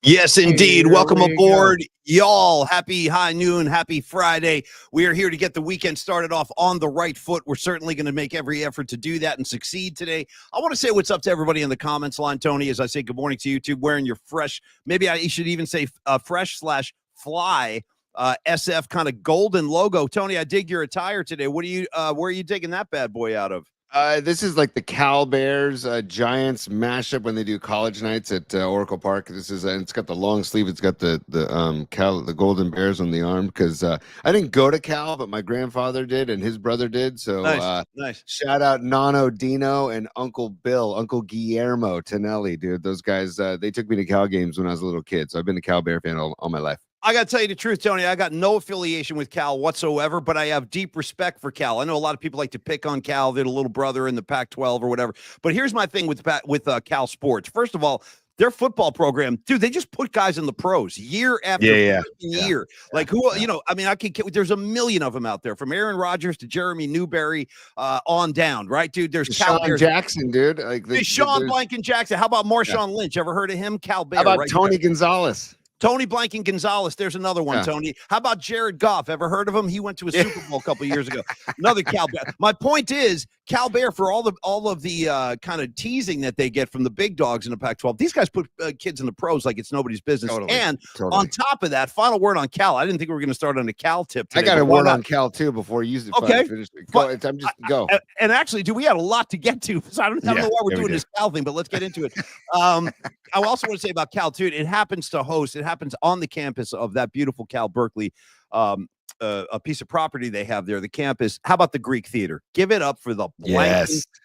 Yes, indeed. Here Welcome we go. aboard, y'all. Happy high noon. Happy Friday. We are here to get the weekend started off on the right foot. We're certainly going to make every effort to do that and succeed today. I want to say what's up to everybody in the comments line, Tony, as I say good morning to YouTube, wearing your fresh, maybe I should even say fresh/fly SF kind of golden logo. Tony, I dig your attire today. Where are you digging that bad boy out of? This is like the Cal Bears Giants mashup when they do college nights at Oracle Park. This is it's got the long sleeve. It's got the Golden Bears on the arm because I didn't go to Cal, but my grandfather did and his brother did. So nice. Shout out Nano Dino and Uncle Bill, Uncle Guillermo Tonelli, dude. Those guys they took me to Cal games when I was a little kid. So I've been a Cal Bear fan all my life. I got to tell you the truth, Tony. I got no affiliation with Cal whatsoever, but I have deep respect for Cal. I know a lot of people like to pick on Cal. They're the little brother in the Pac-12 or whatever. But here's my thing with Cal sports. First of all, their football program, dude, they just put guys in the pros year after year. Like who, you know, I mean, there's a million of them out there from Aaron Rodgers to Jeremy Newberry on down, right, dude? There's Sean Jackson, dude. Like Sean Blanken Jackson. How about Marshawn Lynch? Ever heard of him? Cal Bear. How about Tony Gonzalez? Tony Blanken Gonzalez. There's another one, Tony. How about Jared Goff? Ever heard of him? He went to a Super Bowl a couple years ago. Another Cal Bear. My point is, Cal Bear, for all of the kind of teasing that they get from the big dogs in the Pac-12, these guys put kids in the pros like it's nobody's business. Totally. On top of that, final word on Cal. I didn't think we were going to start on a Cal tip today. I got a word on Cal too before you use it. Okay. I'm just go. And actually, dude, we had a lot to get to. So I don't know why we're doing this Cal thing, but let's get into it. I also want to say about Cal too. It happens on the campus of that beautiful Cal Berkeley, a piece of property they have there, the campus. How about the Greek Theater? Give it up for the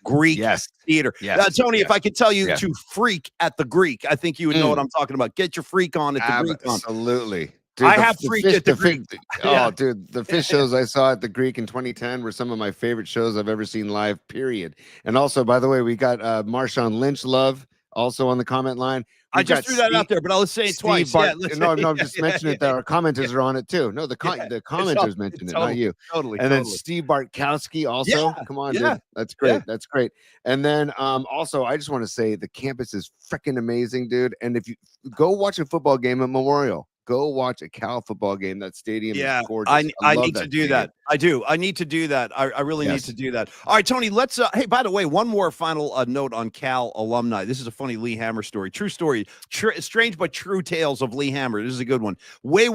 Greek Theater. Tony, if I could tell you to freak at the Greek, I think you would know what I'm talking about. Get your freak on at the Greek. Absolutely. Dude, I have freaked at the Greek. Oh, dude, the fish shows I saw at the Greek in 2010 were some of my favorite shows I've ever seen live, period. And also, by the way, we got Marshawn Lynch love also on the comment line. I just threw that out there, but I'll say it twice. No, I'm just mentioning it. That our commenters are on it too. No, the commenters mentioned it, not you. Totally. And then Steve Bartkowski also. Come on, dude. That's great. Yeah. That's great. And then also, I just want to say the campus is freaking amazing, dude. And if you go watch a football game at Memorial, go watch a Cal football game. That stadium is gorgeous. I need to do that. I do. I need to do that. I really need to do that. All right, Tony, let's hey, by the way, one more final note on Cal alumni. This is a funny Lee Hammer story. True story. Strange but true tales of Lee Hammer. This is a good one. Way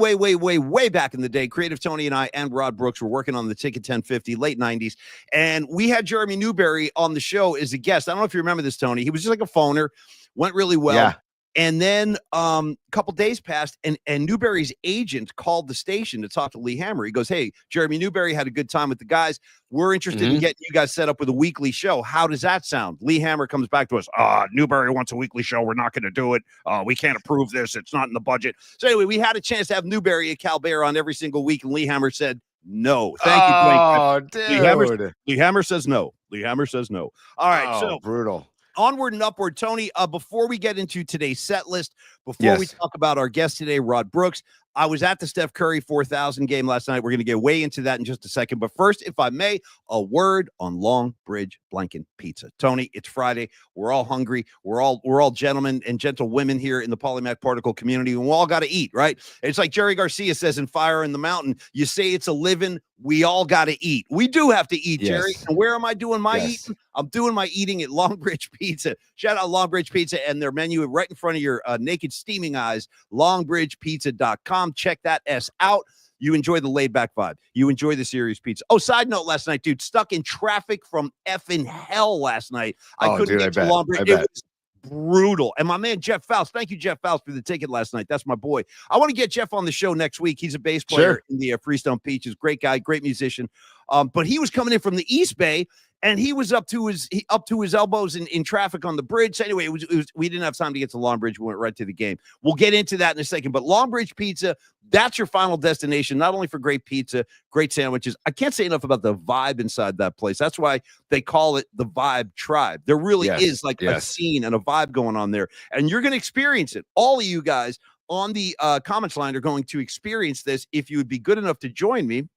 back in the day, Creative Tony and I and Rod Brooks were working on the Ticket 1050, late 90s. And we had Jeremy Newberry on the show as a guest. I don't know if you remember this, Tony. He was just like a phoner. Went really well. Yeah. And then a couple days passed, and Newberry's agent called the station to talk to Lee Hammer. He goes, "Hey, Jeremy Newberry had a good time with the guys. We're interested in getting you guys set up with a weekly show. How does that sound?" Lee Hammer comes back to us. Newberry wants a weekly show. We're not going to do it. We can't approve this. It's not in the budget. So anyway, we had a chance to have Newberry at Cal Bear on every single week, and Lee Hammer said, "No, thank you, Blake." Dude. Lee Hammer says no. Lee Hammer says no. All right, so brutal. Onward and upward, Tony. Before we get into today's set list, before we talk about our guest today, Rod Brooks, I was at the Steph Curry 4,000 game last night. We're going to get way into that in just a second. But first, if I may, a word on Long Bridge Blanken Pizza. Tony, it's Friday. We're all hungry. We're all gentlemen and gentlewomen here in the Polymath Particle community, and we all got to eat, right? It's like Jerry Garcia says in Fire in the Mountain, you say it's a living, we all got to eat. We do have to eat, Jerry. And where am I doing my eating? I'm doing my eating at Long Bridge Pizza. Shout out Long Bridge Pizza and their menu right in front of your naked steaming eyes, longbridgepizza.com. Check that out. You enjoy the laid-back vibe. You enjoy the serious pizza. Oh, side note last night, dude, stuck in traffic from effing hell last night. I couldn't get to Long Bridge. It was brutal. And my man, Jeff Faust, thank you, Jeff Faust, for the ticket last night. That's my boy. I want to get Jeff on the show next week. He's a bass player in the Freestone Peaches. Great guy, great musician. But he was coming in from the East Bay, and he was up to his elbows in traffic on the bridge. So anyway, we didn't have time to get to Long Bridge. We went right to the game. We'll get into that in a second. But Long Bridge Pizza, that's your final destination, not only for great pizza, great sandwiches. I can't say enough about the vibe inside that place. That's why they call it the Vibe Tribe. There really is like a scene and a vibe going on there. And you're going to experience it. All of you guys on the comments line are going to experience this if you would be good enough to join me.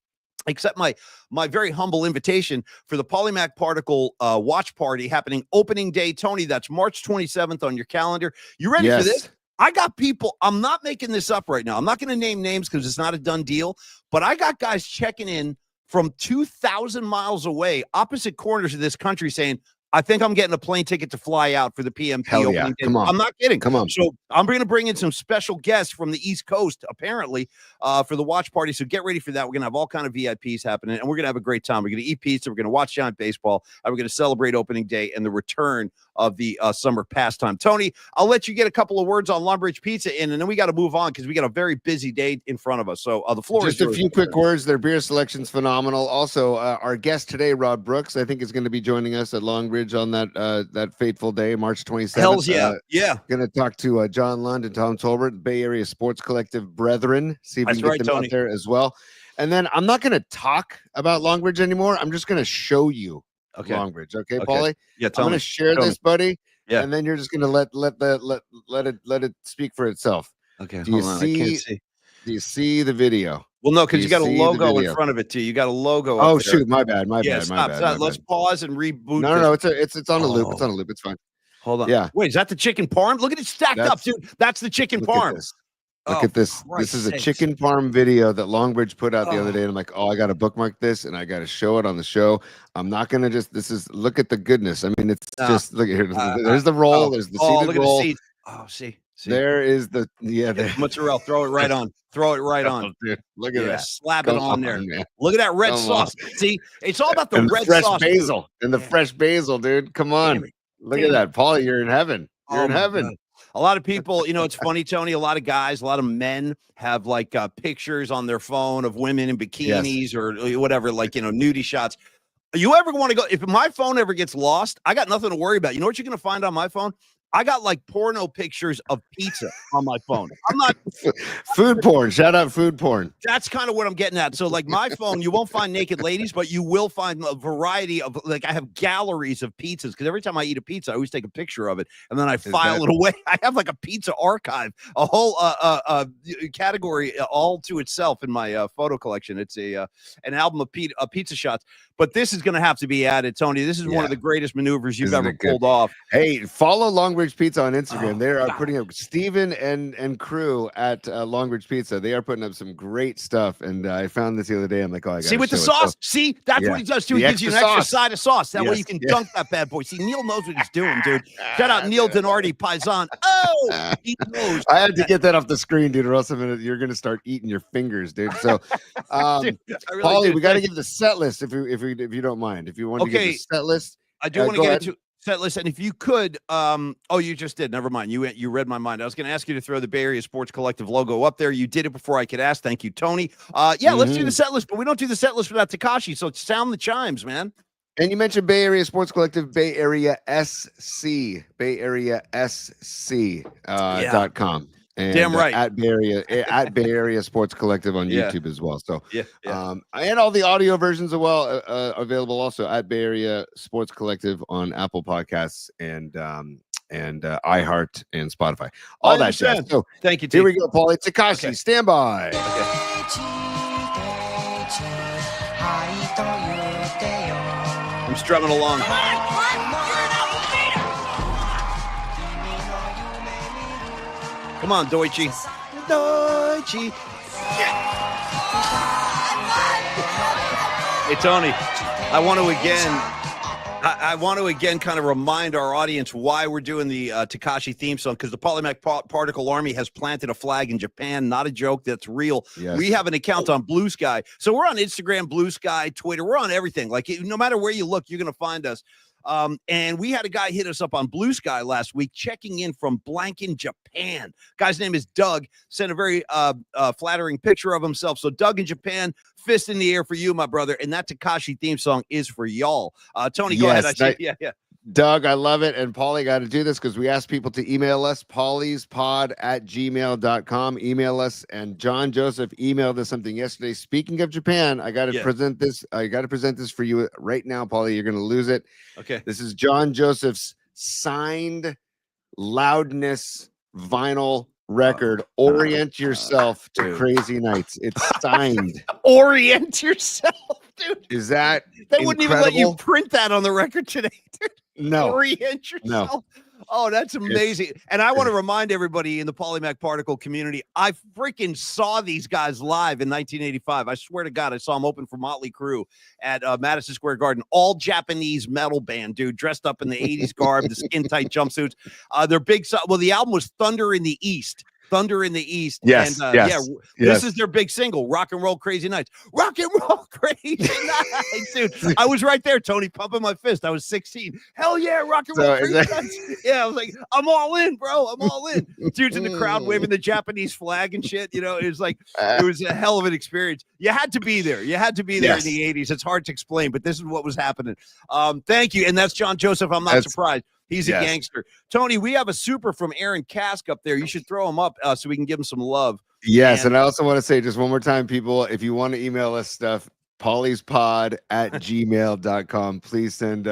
Accept my very humble invitation for the Polymath Particle watch party happening opening day. Tony, that's March 27th on your calendar. You ready for this? I got people. I'm not making this up right now. I'm not going to name names because it's not a done deal. But I got guys checking in from 2,000 miles away, opposite corners of this country, saying, I think I'm getting a plane ticket to fly out for the PMP Hell yeah. opening day. Come on. I'm not kidding. Come on. So I'm going to bring in some special guests from the East Coast, apparently, for the watch party. So get ready for that. We're going to have all kind of VIPs happening, and we're going to have a great time. We're going to eat pizza. We're going to watch giant baseball, and we're going to celebrate opening day and the return of the summer pastime. Tony, I'll let you get a couple of words on Lumbridge Pizza in, and then we got to move on because we got a very busy day in front of us. So the floor just is a few quick words. Their beer selection's phenomenal. Also, our guest today, Rod Brooks, I think is going to be joining us at Longbridge on that fateful day, March 27th. Hells yeah. Yeah. Going to talk to John Lund and Tom Tolbert, Bay Area Sports Collective brethren. See if we can get them out there as well. And then I'm not going to talk about Longbridge anymore. I'm just going to show you Longbridge. Okay, Paulie? Yeah, I'm going to share this, buddy. Yeah. And then you're just going to let it speak for itself. Okay. Do you see the video? Well, no, because you got a logo in front of it too. You got a logo. Oh up there. shoot, my bad. Let's pause and reboot. No, it's on a loop. It's on a loop. It's fine. Hold on. Yeah. Wait, is that the chicken parm? Look at it stacked up, dude. That's the chicken parm. Look at this. This is a chicken parm video that Longbridge put out the other day. And I'm like, oh, I got to bookmark this and I got to show it on the show. I'm not going to look at the goodness. I mean, it's just, look at here. There's the roll. There's the seeded roll. See. There is the, mozzarella. Throw it right on. Dude, look at that. Slap it on there. Man. Look at that red sauce. See, it's all about the red fresh sauce. Basil. And the fresh basil, dude. Come on. Look at that. Paulie, you're in heaven. You're in heaven. God. A lot of people, it's funny, Tony, a lot of guys, a lot of men have like pictures on their phone of women in bikinis or whatever, like, nudie shots. You ever want to go, if my phone ever gets lost, I got nothing to worry about. You know what you're going to find on my phone? I got like porno pictures of pizza on my phone. I'm not food porn. Shout out food porn. That's kind of what I'm getting at. So like my phone, you won't find naked ladies, but you will find a variety of, like, I have galleries of pizzas because every time I eat a pizza, I always take a picture of it and then I file it away. I have like a pizza archive, a whole category all to itself in my photo collection. It's an album of pizza shots. But this is going to have to be added, Tony. This is one of the greatest maneuvers you've ever pulled off. Hey, follow Longbridge Pizza on Instagram. They are putting up Steven and crew at Longbridge Pizza. They are putting up some great stuff. And I found this the other day. I'm like, oh, I got to see with the sauce. So, see, that's what he does too. He gives you an extra side of sauce. That way you can dunk that bad boy. See, Neil knows what he's doing, dude. Shout out Neil Denardi Paisan. Oh, he knows. I had to get that off the screen, dude, or else you're going to start eating your fingers, dude. So, dude, Paulie, we got to give the set list if you don't mind. If you want to get the set list. I do want to get into set list, and if you could, you just did. Never mind. You read my mind. I was going to ask you to throw the Bay Area Sports Collective logo up there. You did it before I could ask. Thank you, Tony. Let's do the set list, but we don't do the set list without Tekashi. So sound the chimes, man. And you mentioned Bay Area Sports Collective, Bay Area SC, Bay Area SC .com. And damn right. At Bay Area Sports Collective on YouTube as well. So and all the audio versions as well available also at Bay Area Sports Collective on Apple Podcasts and iHeart and Spotify. All that jazz. So thank you. Here we go, Paulie. Tekashi, stand by. I'm strumming along. Come on, Deutsche. Hey, Tony, I want to again kind of remind our audience why we're doing the Tekashi theme song, because the Polymac Particle Army has planted a flag in Japan. Not a joke. That's real. Yes. We have an account on Blue Sky. So we're on Instagram, Blue Sky, Twitter. We're on everything. Like, no matter where you look, you're going to find us. And we had a guy hit us up on Blue Sky last week, checking in from Blanken, Japan. Guy's name is Doug. Sent a very flattering picture of himself. So Doug in Japan, fist in the air for you, my brother. And that Tekashi theme song is for y'all. Tony, go ahead. Yeah. Doug, I love it. And Paulie got to do this because we asked people to email us, pauliespod@gmail.com. Email us. And John Joseph emailed us something yesterday. Speaking of Japan, I got to present this. I got to present this for you right now, Paulie. You're going to lose it. Okay. This is John Joseph's signed Loudness vinyl record. Orient yourself to Crazy Nights. It's signed. Orient yourself, dude. Is that they wouldn't even let you print that on the record today, dude? No. Orient yourself. No. Oh, that's amazing. And I want to remind everybody in the Polymac Particle community, I freaking saw these guys live in 1985. I swear to God, I saw them open for Motley Crue at Madison Square Garden. All Japanese metal band, dude, dressed up in the 80s garb, the skin-tight jumpsuits. Their big well, the album was Thunder in the East. Thunder in the East. Yes, and yes, this is their big single, Rock and Roll Crazy Nights. Rock and Roll Crazy Nights, dude. I was right there, Tony, pumping my fist. I was 16. Hell yeah, Rock and Roll Crazy Nights. Yeah, I was like, I'm all in, bro. I'm all in. Dudes in the crowd waving the Japanese flag and shit. You know, it was like, it was a hell of an experience. You had to be there. You had to be there in the 80s. It's hard to explain, but this is what was happening. Thank you. And that's John Joseph. I'm not surprised. He's a gangster. Tony, we have a super from Aaron Kask up there. You should throw him up so we can give him some love. Yes, and I also want to say just one more time, people, if you want to email us stuff, pollyspod@gmail.com. Please send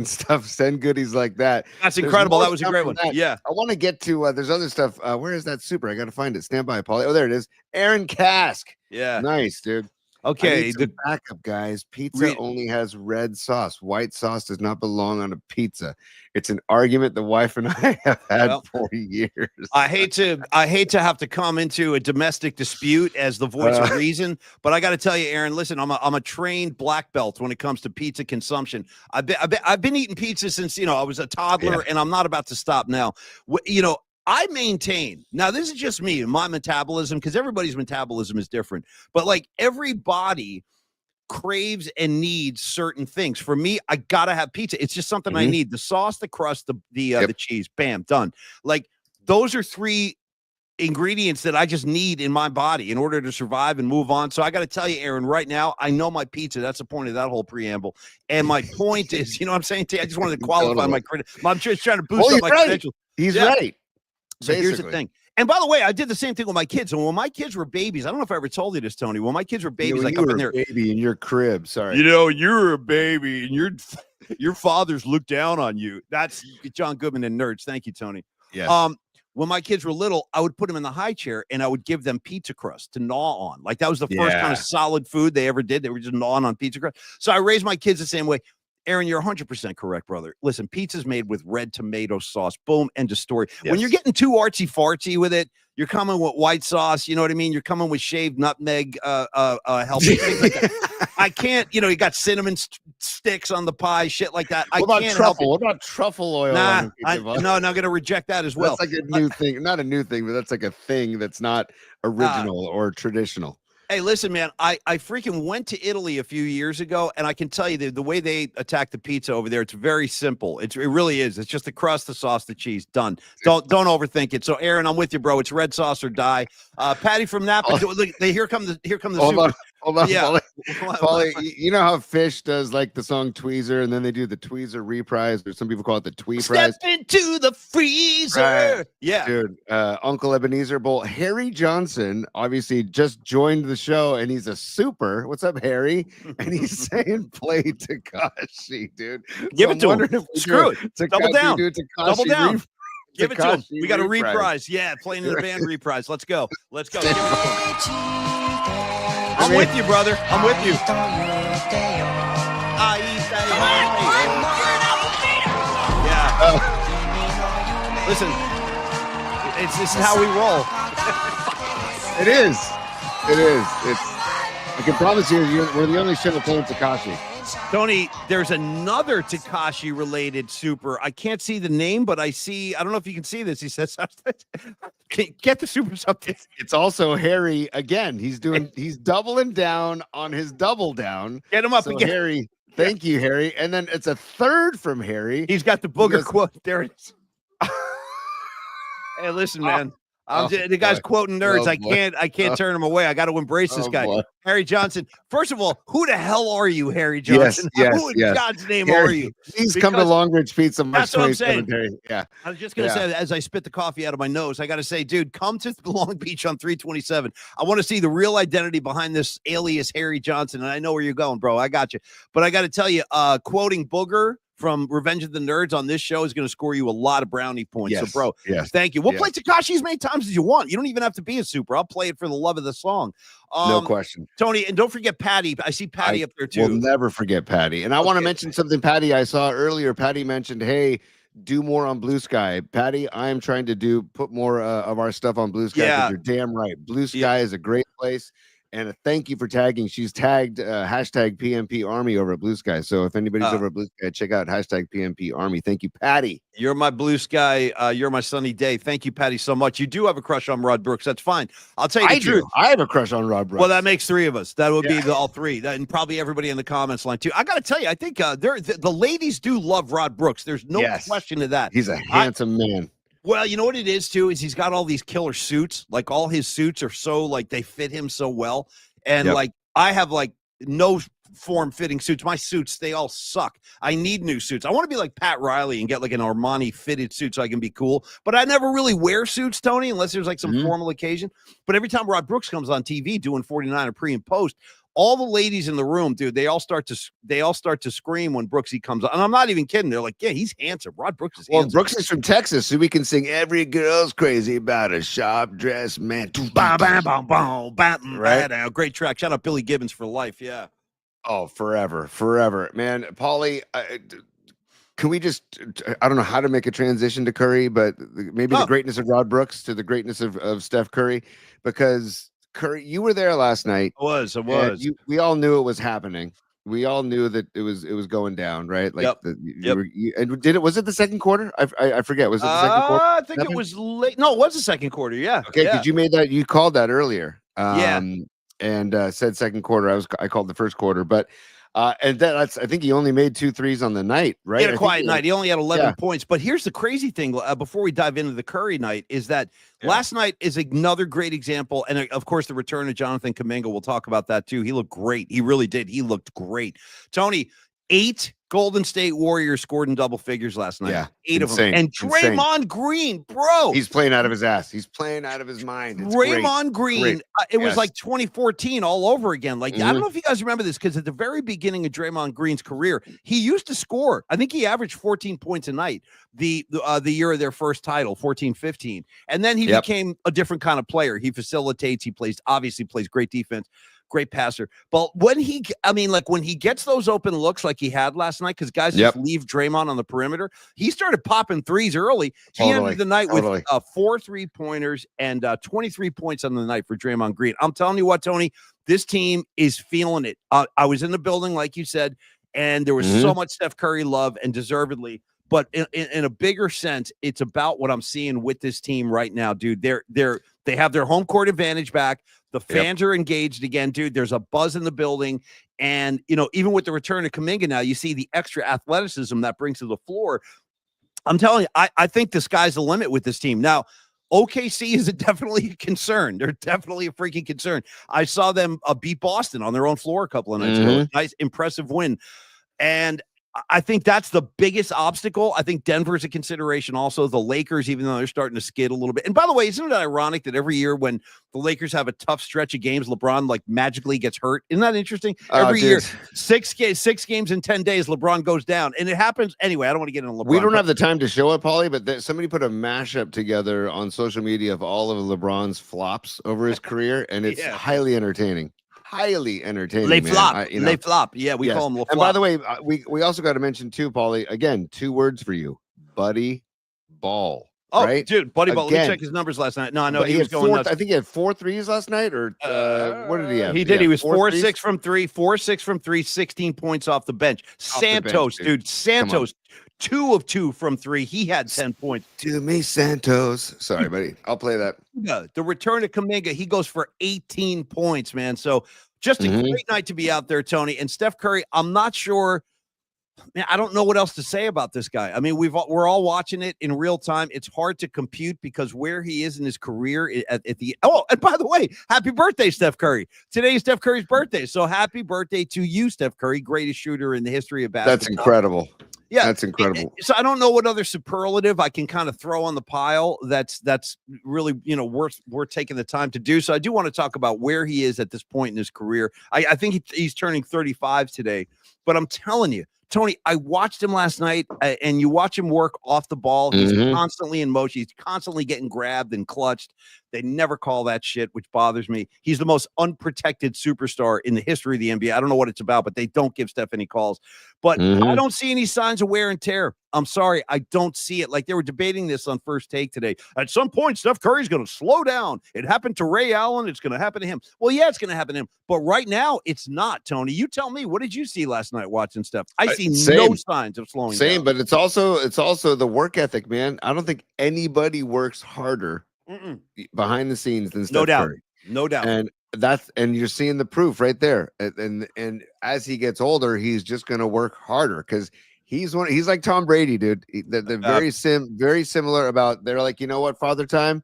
stuff, send goodies like that. That's incredible. That was a great one. Yeah. I want to get to there's other stuff. Where is that super? I got to find it. Stand by, Polly. Oh, there it is. Aaron Kask. Yeah. Nice, dude. Okay, the backup, guys. Pizza only has red sauce. White sauce does not belong on a pizza. It's an argument the wife and I have had for years. I hate to have to come into a domestic dispute as the voice of reason, but I got to tell you, Aaron, listen, I'm a trained black belt when it comes to pizza consumption. I've been eating pizza since I was a toddler, and I'm not about to stop now. I maintain, now this is just me and my metabolism, because everybody's metabolism is different, but like everybody craves and needs certain things. For me, I gotta have pizza. It's just something I need. The sauce, the crust, the cheese, bam, done. Like those are three ingredients that I just need in my body in order to survive and move on. So I got to tell you, Aaron, right now, I know my pizza. That's the point of that whole preamble. And my point is, you know what I'm saying? I just wanted to qualify my credit. I'm just trying to boost up my credentials. He's right. So here's the thing. And by the way, I did the same thing with my kids. And when my kids were babies, I don't know if I ever told you this, Tony. When my kids were babies, like up in there, baby in your crib. Sorry, you're a baby, and your fathers look down on you. That's John Goodman and Nerds. Thank you, Tony. Yes. When my kids were little, I would put them in the high chair and I would give them pizza crust to gnaw on. Like that was the first kind of solid food they ever did. They were just gnawing on pizza crust. So I raised my kids the same way. Aaron, you're 100% correct, brother. Listen, pizza's made with red tomato sauce. Boom, end of story. Yes. When you're getting too artsy-fartsy with it, you're coming with white sauce. You know what I mean? You're coming with shaved nutmeg helping things like that. I can't, you got cinnamon sticks on the pie, shit like that. What about truffle? What about truffle oil? No, I'm going to reject that as well. That's like a new thing. Not a new thing, but that's like a thing that's not original or traditional. Hey, listen, man, I freaking went to Italy a few years ago, and I can tell you the way they attack the pizza over there, it's very simple. It really is. It's just the crust, the sauce, the cheese. Done. Don't overthink it. So, Aaron, I'm with you, bro. It's red sauce or die. Patty from Napa. Look, here come the super. Hold on, Paulie. You know how Fish does like the song Tweezer, and then they do the Tweezer reprise, or some people call it the Twee Prize. Step into the freezer. Right. Yeah. Dude, Uncle Ebenezer Bowl. Harry Johnson obviously just joined the show, and he's a super. What's up, Harry? And he's saying play Tekashi, dude. Give it to him. Screw it. Double down. Double down. Give it to him. We got a reprise. Yeah, playing in the band reprise. Let's go. Let's go. I'm with you, brother. I'm with you. Yeah. Listen, this is how we roll. It is. I can promise you, we're the only show that playing Tekashi. Tony, there's another Tekashi related super. I can't see the name, but I don't know if you can see this. He says, get the super something. It's also Harry again. He's doubling down on his double down. Get him up again. Harry, thank you, Harry. And then it's a third from Harry. He's got the booger quote. There it is. Hey, listen, man. The guy's quoting Nerds. I can't turn him away. I got to embrace this guy. Boy. Harry Johnson. First of all, who the hell are you, Harry Johnson? Who in God's name are you? Please come to Longbridge Pizza. That's what I'm saying. Yeah. I was just going to say, as I spit the coffee out of my nose, I got to say, dude, come to Long Beach on 327. I want to see the real identity behind this alias Harry Johnson. And I know where you're going, bro. I got you. But I got to tell you, quoting Booger from Revenge of the Nerds on this show is going to score you a lot of brownie points. Yes, so, bro, thank you. We'll play Tekashi as many times as you want. You don't even have to be a super. I'll play it for the love of the song. No question. Tony, and don't forget Patty. I see Patty up there, too. We'll never forget Patty. And I want to mention something, Patty, I saw earlier. Patty mentioned, hey, do more on Blue Sky. Patty, I am trying to put more of our stuff on Blue Sky, because you're damn right. Blue Sky is a great place. And a thank you for tagging. She's tagged hashtag PMP Army over at Blue Sky. So if anybody's over at Blue Sky, check out hashtag PMP Army. Thank you, Patty. You're my blue sky. You're my sunny day. Thank you, Patty, so much. You do have a crush on Rod Brooks. That's fine. I'll tell you the truth. I have a crush on Rod Brooks. Well, that makes three of us. That would be all three. And probably everybody in the comments line, too. I got to tell you, I think the ladies do love Rod Brooks. There's no question to that. He's a handsome man. Well, you know what it is, too, is he's got all these killer suits. Like, all his suits are so, like, they fit him so well. And, like, I have, like, no form-fitting suits. My suits, they all suck. I need new suits. I want to be like Pat Riley and get, like, an Armani-fitted suit so I can be cool. But I never really wear suits, Tony, unless there's, like, some formal occasion. But every time Rod Brooks comes on TV doing 49 or pre and post, all the ladies in the room, dude, they all start to scream when Brooksy comes on. And I'm not even kidding. They're like, yeah, he's handsome. Rod Brooks is handsome. Well, Brooks is from Texas, so we can sing "Every Girl's Crazy About a Sharp Dressed Man." Right? Great track. Shout out Billy Gibbons for life. Yeah. Oh, forever. Man, Paulie, can we just, I don't know how to make a transition to Curry, but maybe the greatness of Rod Brooks to the greatness of Steph Curry, because Curry, you were there last night. I was. We all knew it was happening. We all knew that it was going down, right? Like, was it the second quarter? I forget. Was it the second quarter? I think it was late. No, it was the second quarter. Yeah. Okay, because you called that earlier. And said second quarter. I called the first quarter, but and that's, I think he only made 2 threes on the night, right? He had a quiet night. He only had 11 points. But here's the crazy thing, before we dive into the Curry night, is that last night is another great example. And of course, the return of Jonathan Kuminga, we'll talk about that too. He looked great. He really did. He looked great. Tony, 8 Golden State Warriors scored in double figures last night. Yeah, 8 of them. And Draymond Green, bro. He's playing out of his ass. He's playing out of his mind. It's Draymond Green, it was like 2014 all over again. Like, I don't know if you guys remember this, because at the very beginning of Draymond Green's career, he used to score. I think he averaged 14 points a night the year of their first title, 14-15. And then he became a different kind of player. He facilitates. He obviously plays great defense. Great passer. But when he gets those open looks like he had last night, because guys just leave Draymond on the perimeter, he started popping threes early. He ended the night with 4 3-pointers and 23 points on the night for Draymond Green. I'm telling you what, Tony, this team is feeling it. I was in the building, like you said, and there was so much Steph Curry love, and deservedly. But in a bigger sense, it's about what I'm seeing with this team right now, dude. They have their home court advantage back. The fans are engaged again, dude. There's a buzz in the building. And, even with the return of Kuminga now, you see the extra athleticism that brings to the floor. I'm telling you, I think the sky's the limit with this team. Now, OKC is definitely a concern. They're definitely a freaking concern. I saw them beat Boston on their own floor a couple of nights ago. Nice, impressive win. And I think that's the biggest obstacle. I think Denver's a consideration also. The Lakers, even though they're starting to skid a little bit. And by the way, isn't it ironic that every year when the Lakers have a tough stretch of games, LeBron like magically gets hurt? Isn't that interesting? Every year, 6 games in 10 days, LeBron goes down. And it happens anyway. I don't want to get into LeBron. We don't have the time to show it, Paulie, but somebody put a mashup together on social media of all of LeBron's flops over his career, and it's highly entertaining. Highly entertaining. They flop. Yeah, we call them LaFlop. And by the way, we also got to mention too, Paulie, again, 2 words for you: Buddy Ball. Oh, right? Dude, Buddy Ball. Let me check his numbers last night. No, I know he was going nuts. I think he had 4 threes last night, or what did he have? He did. He was 4-6 from 3, 4-6 from 3, 16 points off the bench. Santos, dude. Santos, 2 of 2 from 3. He had 10 points. To me, Santos. Sorry, buddy. I'll play that. The return of Kuminga, he goes for 18 points, man. So just a great night to be out there, Tony. And Steph Curry, I'm not sure. Man, I don't know what else to say about this guy. I mean, we're all watching it in real time. It's hard to compute because where he is in his career at the and by the way, happy birthday, Steph Curry. Today is Steph Curry's birthday. So happy birthday to you, Steph Curry, greatest shooter in the history of basketball. That's incredible. Yeah, that's incredible. So I don't know what other superlative I can kind of throw on the pile that's really, worth taking the time to do. So I do want to talk about where he is at this point in his career. I think he's turning 35 today, but I'm telling you, Tony, I watched him last night, and you watch him work off the ball. He's constantly in motion. He's constantly getting grabbed and clutched. They never call that shit, which bothers me. He's the most unprotected superstar in the history of the NBA. I don't know what it's about, but they don't give Steph any calls. But I don't see any signs of wear and tear. I'm sorry, I don't see it. Like they were debating this on First Take today. At some point, Steph Curry's going to slow down. It happened to Ray Allen. It's going to happen to him. Well, yeah, it's going to happen to him. But right now, it's not, Tony. You tell me, what did you see last night watching Steph? I see no signs of slowing down. But it's also the work ethic, man. I don't think anybody works harder behind the scenes than Steph Curry. No doubt. And you're seeing the proof right there. And as he gets older, he's just going to work harder because he's like Tom Brady, dude. They're very similar about, they're like, you know what, Father Time,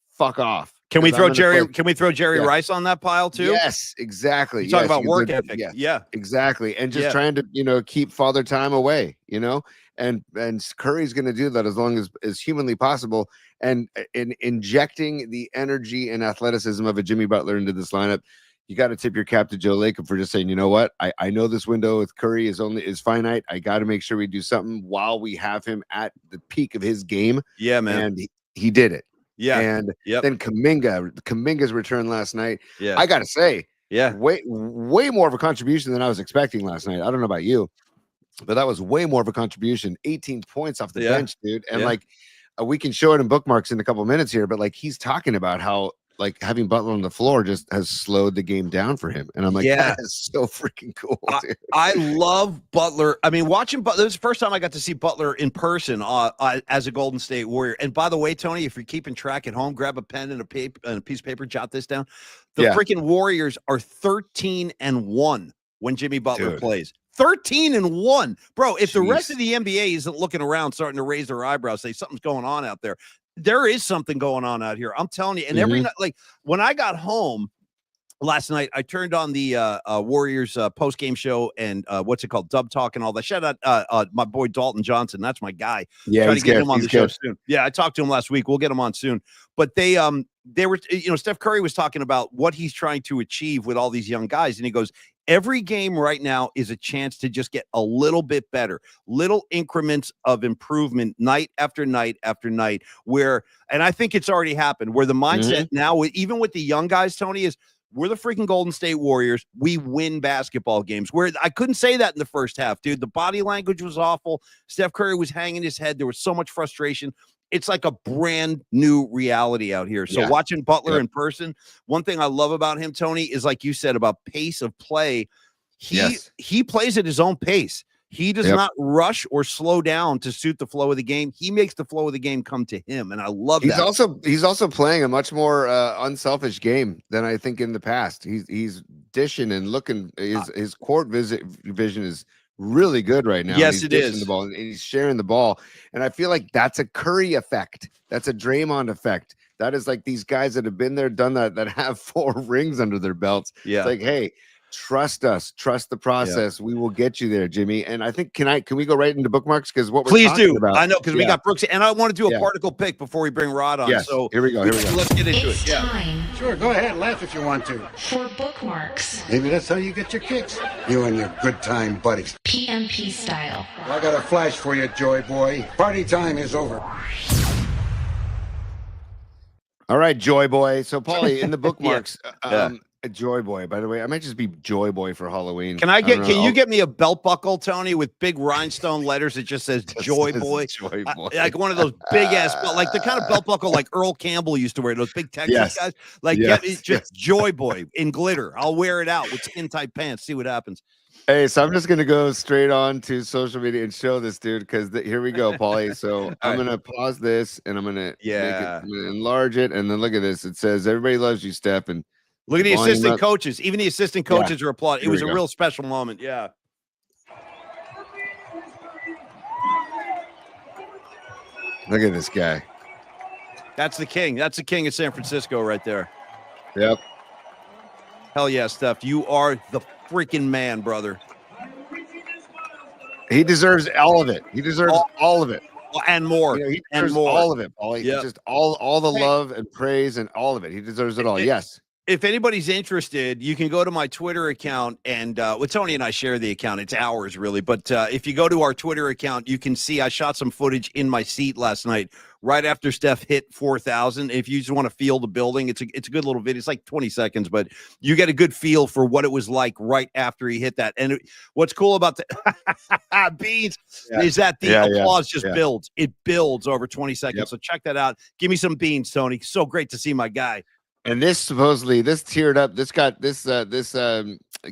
fuck off. Can we throw Jerry Rice on that pile too? Yes, exactly. You talk about work ethic. Yeah, exactly. And just trying to, keep Father Time away, and Curry's going to do that as long as humanly possible. And in injecting the energy and athleticism of a Jimmy Butler into this lineup, you got to tip your cap to Joe Lacob for just saying, you know what, I know this window with Curry is finite. I got to make sure we do something while we have him at the peak of his game. Yeah, man. And he did it. Yeah. And then Kuminga's return last night. Yeah. I got to say, way more of a contribution than I was expecting last night. I don't know about you, but that was way more of a contribution. 18 points off the bench, dude. And we can show it in bookmarks in a couple of minutes here, but he's talking about how having Butler on the floor just has slowed the game down for him. And I'm like, that is so freaking cool. Dude. I love Butler. I mean, watching Butler, this is the first time I got to see Butler in person as a Golden State Warrior. And by the way, Tony, if you're keeping track at home, grab a pen and a piece of paper, jot this down. The freaking Warriors are 13-1 when Jimmy Butler plays. 13-1, bro. If the rest of the NBA isn't looking around, starting to raise their eyebrows, say something's going on out there, there is something going on out here. I'm telling you. And every night, when I got home last night, I turned on the Warriors post game show and what's it called, Dub Talk and all that. Shout out my boy Dalton Johnson. That's my guy. Yeah, trying to get him on the show soon. Yeah, I talked to him last week. We'll get him on soon. But they were, Steph Curry was talking about what he's trying to achieve with all these young guys, and he goes, every game right now is a chance to just get a little bit better, little increments of improvement night after night after night, and I think it's already happened, where the mindset now, even with the young guys, Tony, is we're the freaking Golden State Warriors. We win basketball games. Where I couldn't say that in the first half, dude. The body language was awful. Steph Curry was hanging his head. There was so much frustration. It's like a brand new reality out here. So watching Butler in person, one thing I love about him, Tony, is like you said about pace of play. He plays at his own pace. He does not rush or slow down to suit the flow of the game. He makes the flow of the game come to him, and I love that. He's also playing a much more unselfish game than I think in the past. He's dishing and looking. His court vision is really good right now. Yes, it is. The ball, and he's sharing the ball, and I feel like that's a Curry effect. That's a Draymond effect. That is like these guys that have been there, done that have 4 rings under their belts. Yeah, it's like, hey, trust us, trust the process. We will get you there, Jimmy. And I think can we go right into bookmarks, because what we're talking about. I know, because we got Brooks, and I want to do a particle pick before we bring Rod on. Yes. So here we go. Let's get into it. Time. Sure, go ahead, laugh if you want to. For bookmarks. Maybe that's how you get your kicks. You and your good time buddies. PMP style. Well, I got a flash for you, Joy Boy. Party time is over. All right, Joy Boy. So, Paulie, in the bookmarks, Joy Boy. By the way, I might just be Joy Boy for Halloween. Can you get me a belt buckle, Tony, with big rhinestone letters that just says Joy Boy? Joy Boy. Like one of those big ass, like the kind of belt buckle like Earl Campbell used to wear. Those big Texas guys. Like it's just Joy Boy in glitter. I'll wear it out with skin tight pants. See what happens. Hey, so I'm just gonna go straight on to social media and show this dude, because here we go, Paulie. So I'm gonna pause this and I'm gonna enlarge it, and then look at this. It says everybody loves you, Steph, and look at the assistant coaches. Even the assistant coaches are applauding. It was a real special moment. Yeah. Look at this guy. That's the king. That's the king of San Francisco right there. Yep. Hell yeah, Steph. You are the freaking man, brother. He deserves all of it. He deserves all of it. And more. He deserves all of it, Paulie. Just all the love and praise and all of it. He deserves it all. Yes. if anybody's interested, you can go to my Twitter account and Tony and I share the account. It's ours, really. But if you go to our Twitter account, you can see I shot some footage in my seat last night right after Steph hit 4,000. If you just want to feel the building, it's a good little video. It's like 20 seconds, but you get a good feel for what it was like right after he hit that. And what's cool about the Beans is that the applause just builds. It builds over 20 seconds. Yep. So check that out. Give me some beans, Tony. So great to see my guy. And this teared up. This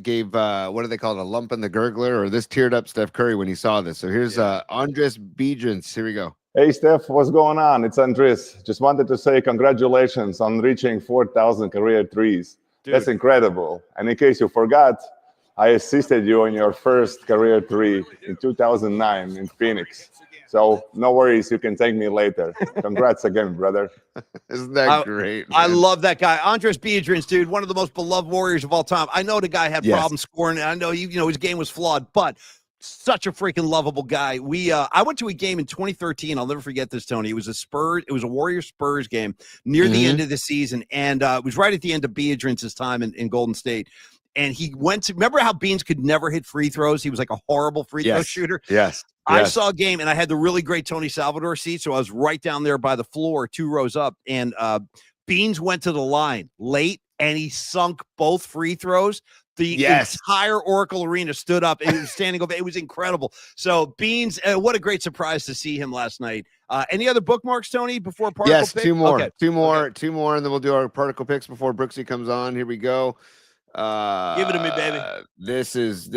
gave what do they call it? A lump in the gurgler, or this teared up Steph Curry when he saw this. So here's Andres Biedrins. Here we go. Hey Steph, what's going on? It's Andres. Just wanted to say congratulations on reaching 4,000 career threes. Dude. That's incredible. And in case you forgot, I assisted you on your first career three in 2009 in Phoenix. So no worries, you can thank me later. Congrats again, brother. Isn't that great? Man? I love that guy. Andres Biedrins, dude, one of the most beloved Warriors of all time. I know the guy had problems scoring, and I know his game was flawed, but such a freaking lovable guy. I went to a game in 2013. I'll never forget this, Tony. It was a Warriors Spurs game near the end of the season, and it was right at the end of Biedrins' time in Golden State. And he went to, remember how Beans could never hit free throws? He was like a horrible free throw shooter. Yes. I saw a game, and I had the really great Tony Salvador seat, so I was right down there by the floor, 2 rows up, and Beans went to the line late, and he sunk both free throws. The entire Oracle Arena stood up, and he was standing over. It was incredible. So Beans, what a great surprise to see him last night. Any other bookmarks, Tony, before particle pick? Yes, two more, and then we'll do our particle picks before Brooksy comes on. Here we go. Give it to me, baby. This is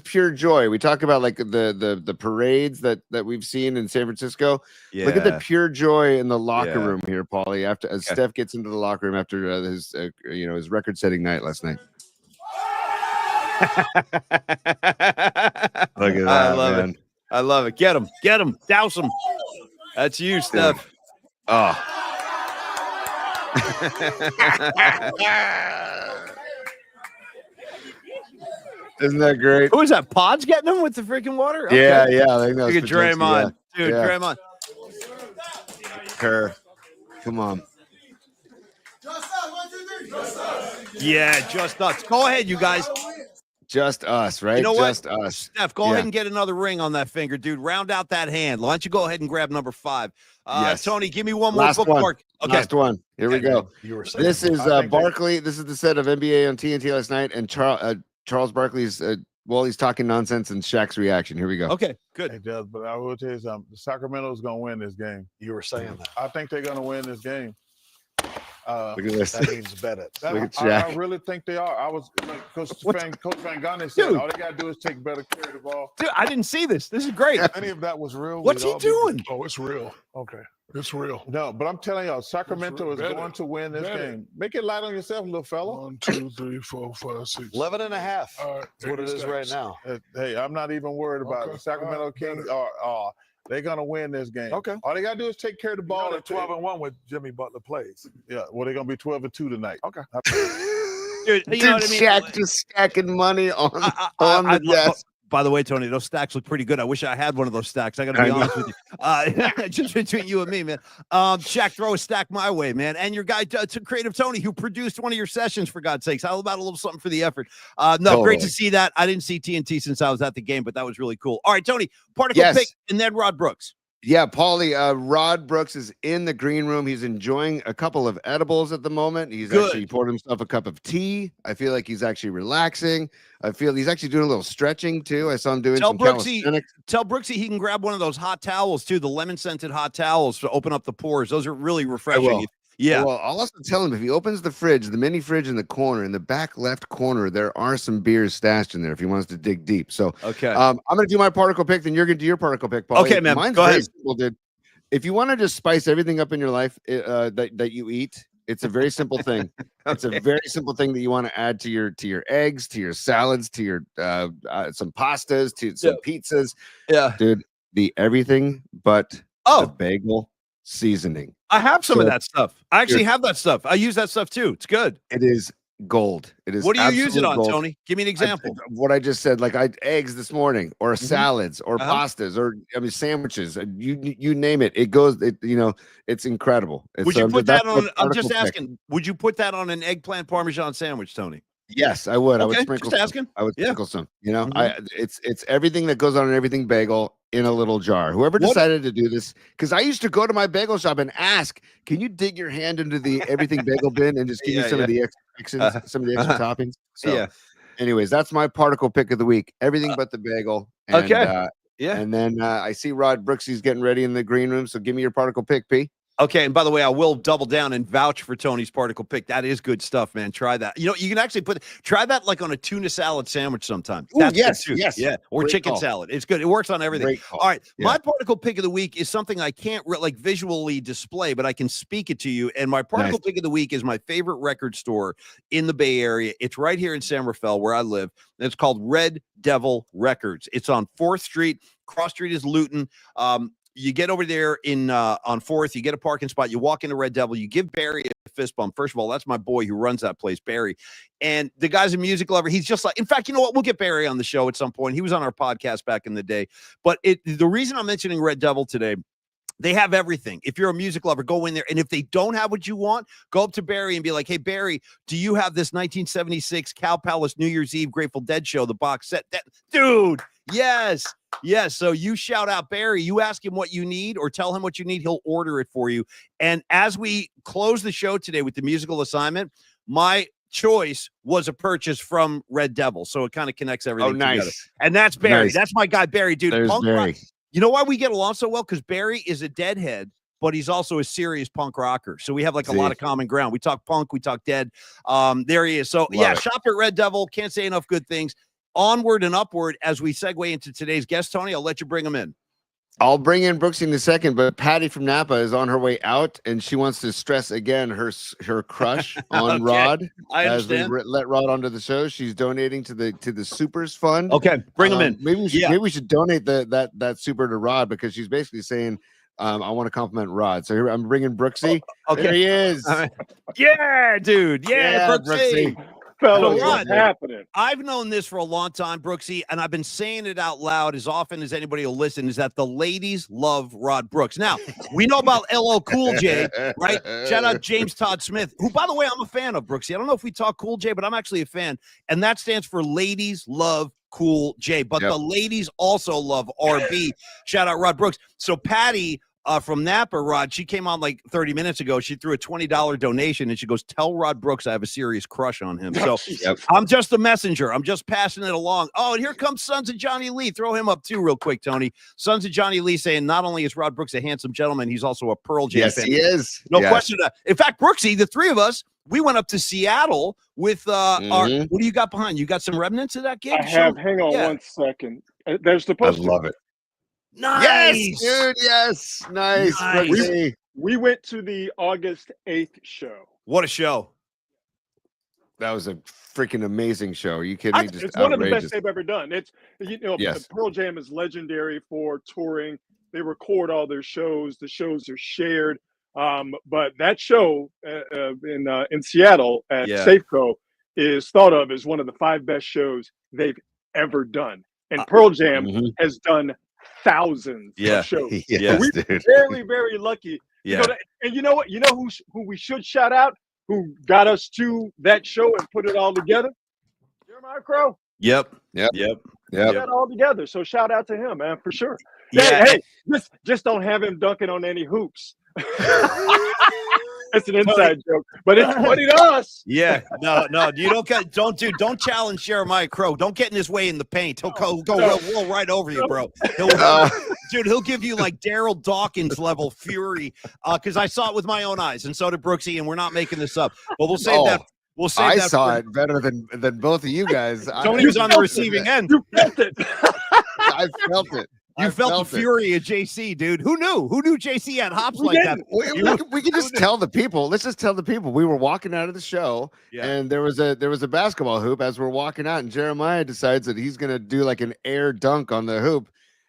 pure joy. We talk about like the parades that we've seen in San Francisco. Yeah. Look at the pure joy in the locker room here, Paulie. As Steph gets into the locker room after his record-setting night last night. Look at that, man. I love it. Get him, douse him. That's you, Steph. Oh. Isn't that great? Who is that? Pod's getting him with the freaking water? Okay. Yeah. I think that's Draymond. Dude, Draymond. Kerr. Come on. Yeah, just us. Go ahead, you guys. Just us, right? You know just what? Us. Steph, go ahead and get another ring on that finger, dude. Round out that hand. Why don't you go ahead and grab number 5? Tony, give me one more bookmark. Okay. Last one. Here we go. This is Barkley. This is the set of NBA on TNT last night, and Charles Barkley's he's talking nonsense and Shaq's reaction. Here we go. Okay, good. It does, but I will tell you something. Sacramento's going to win this game. You were saying that. I think they're going to win this game. Look at this. That means bet it. I really think they are. I was Coach Van Gundy said all they got to do is take better care of the ball. Dude, I didn't see this. This is great. Any of that was real. What's he doing? It's real. Okay. It's real. No, but I'm telling y'all, Sacramento is going to win this game. Make it light on yourself, little fella. 1, 2, 3, 4, 5, 6. 11 and a half. All right, that's what it is right now. Hey, I'm not even worried about it. Sacramento Kings are they're gonna win this game. Okay. All they gotta do is take care of the ball. They're 12-1 with Jimmy Butler plays. Yeah. Well, they're gonna be 12-2 tonight. Okay. Dude, you know what I mean? Shaq just stacking money on the desk. By the way, Tony, those stacks look pretty good. I wish I had one of those stacks. I got to be honest with you. Just between you and me, man. Shaq, throw a stack my way, man. And your guy, Creative Tony, who produced one of your sessions, for God's sakes. How about a little something for the effort? Great to see that. I didn't see TNT since I was at the game, but that was really cool. All right, Tony, particle pick, and then Rod Brooks. Yeah, Paulie, Rod Brooks is in the green room. He's enjoying a couple of edibles at the moment. He's actually poured himself a cup of tea. I feel like he's actually relaxing. I feel he's actually doing a little stretching too. I saw him doing some calisthenics. Tell Brooksy he can grab one of those hot towels too, the lemon-scented hot towels to open up the pores. Those are really refreshing. Yeah. Well, I'll also tell him if he opens the fridge, the mini fridge in the corner, in the back left corner, there are some beers stashed in there if he wants to dig deep. So, okay. I'm going to do my particle pick, then you're going to do your particle pick, Paul. Okay, man. Mine's go ahead. Simple, dude. If you want to just spice everything up in your life that you eat, it's a very simple thing. It's a very simple thing that you want to add to your eggs, to your salads, to your some pastas, to some pizzas. Yeah, dude. The everything but the bagel seasoning. I have some of that stuff. I actually have that stuff. I use that stuff too. It's good. It is gold. It is. What do you use it absolute on, gold. Tony? Give me an example. What I just said, like I eggs this morning, or salads, or Uh-huh. pastas, or sandwiches. You name it. It goes. It's incredible. Would you put that on? I'm article just asking. Would you put that on an eggplant parmesan sandwich, Tony? Yes, I would. I would Okay, sprinkle. just asking. I would Yeah. sprinkle some. You know, it's everything that goes on an everything bagel in a little jar. Whoever decided to do this, because I used to go to my bagel shop and ask, "Can you dig your hand into the everything bagel bin and just give me some of the extra toppings?" So, anyways, that's my particle pick of the week. Everything but the bagel. And, and then I see Rod Brooksy's getting ready in the green room. So give me your particle pick, P. Okay, and by the way, I will double down and vouch for Tony's particle pick. That is good stuff, man. Try that. You know, you can actually try that like on a tuna salad sandwich sometimes. Ooh, yes, yeah, or great chicken call. salad. It's good. It works on everything. Great call. All right, Yeah. my particle pick of the week is something I can't like visually display, but I can speak it to you. And my particle pick of the week is my favorite record store in the Bay Area. It's right here in San Rafael, where I live. And it's called Red Devil Records. It's on 4th Street. Cross Street is Luton. You get over there on 4th, you get a parking spot, you walk into Red Devil, you give Barry a fist bump. First of all, that's my boy who runs that place, Barry. And the guy's a music lover. He's just like, in fact, you know what? We'll get Barry on the show at some point. He was on our podcast back in the day. But the reason I'm mentioning Red Devil today, they have everything. If you're a music lover, go in there. And if they don't have what you want, go up to Barry and be like, "Hey, Barry, do you have this 1976 Cow Palace New Year's Eve Grateful Dead show, the box set?" Dude, yes. Yes. So you shout out Barry, you ask him what you need or tell him what you need. He'll order it for you. And as we close the show today with the musical assignment, my choice was a purchase from Red Devil. So it kind of connects everything together. And that's Barry. Nice. That's my guy, Barry, dude. There's Punk Barry. rock. You know why we get along so well? Because Barry is a deadhead, but he's also a serious punk rocker. So we have like a lot of common ground. We talk punk, we talk dead. There he is. So shop at Red Devil. Can't say enough good things. Onward and upward as we segue into today's guest, Tony. I'll let you bring him in. I'll bring in Brooksy in a second, but Patty from Napa is on her way out, and she wants to stress again her crush on Rod. I understand. As we let Rod onto the show, she's donating to the Supers Fund. Okay, bring him in. Maybe we should donate that super to Rod, because she's basically saying, I want to compliment Rod. So here I'm bringing Brooksy. Okay, there he is. Yeah, dude. Yeah, Brooksy. Fellas, So, what's happening? I've known this for a long time, Brooksy, and I've been saying it out loud as often as anybody will listen, is that the ladies love Rod Brooks. Now, we know about LL Cool J, right? Shout out James Todd Smith, who, by the way, I'm a fan of, Brooksy. I don't know if we talk Cool J, but I'm actually a fan, and that stands for Ladies Love Cool J. But the ladies also love RB. Shout out Rod Brooks. So Patty from Napa, Rod, she came on like 30 minutes ago. She threw a $20 donation and she goes, "Tell Rod Brooks I have a serious crush on him." So I'm just a messenger. I'm just passing it along. Oh, and here comes Sons of Johnny Lee. Throw him up too real quick, Tony. Sons of Johnny Lee saying not only is Rod Brooks a handsome gentleman, he's also a Pearl Jam fan. Yes, he is. No question. In fact, Brooksy, the three of us, we went up to Seattle with our, what do you got behind? You got some remnants of that gig? Hang on 1 second. There's supposed to. I love it. Nice. Yes, dude. Yes. Nice. We went to the August 8th show. What a show. That was a freaking amazing show. Are you kidding me? It's one of the best they've ever done. It's, Pearl Jam is legendary for touring. They record all their shows. The shows are shared. But that show in Seattle at Safeco is thought of as one of the 5 best shows they've ever done. And Pearl Jam has done thousands of shows. Yes, we're dude. very, very lucky. Yeah. And you know what? You know who we should shout out? Who got us to that show and put it all together? Jeremiah Crow. Yep. Got it all together. So shout out to him, man, for sure. Yeah. Hey, just don't have him dunking on any hoops. It's an inside joke, but it's funny to us. Yeah, no, you don't challenge Jeremiah Crow. Don't get in his way in the paint. He'll roll right over you, bro. He'll give you like Daryl Dawkins level fury. Because I saw it with my own eyes, and so did Brooksy, and we're not making this up. But we'll save that. We'll save I that. saw it better than both of you guys. Tony was on the receiving end. You felt it. I felt it. You felt the fury of JC, dude. Who knew? Who knew JC had hops like that? We can just tell the people. Let's just tell the people. We were walking out of the show, and there was a basketball hoop as we're walking out, and Jeremiah decides that he's gonna do like an air dunk on the hoop,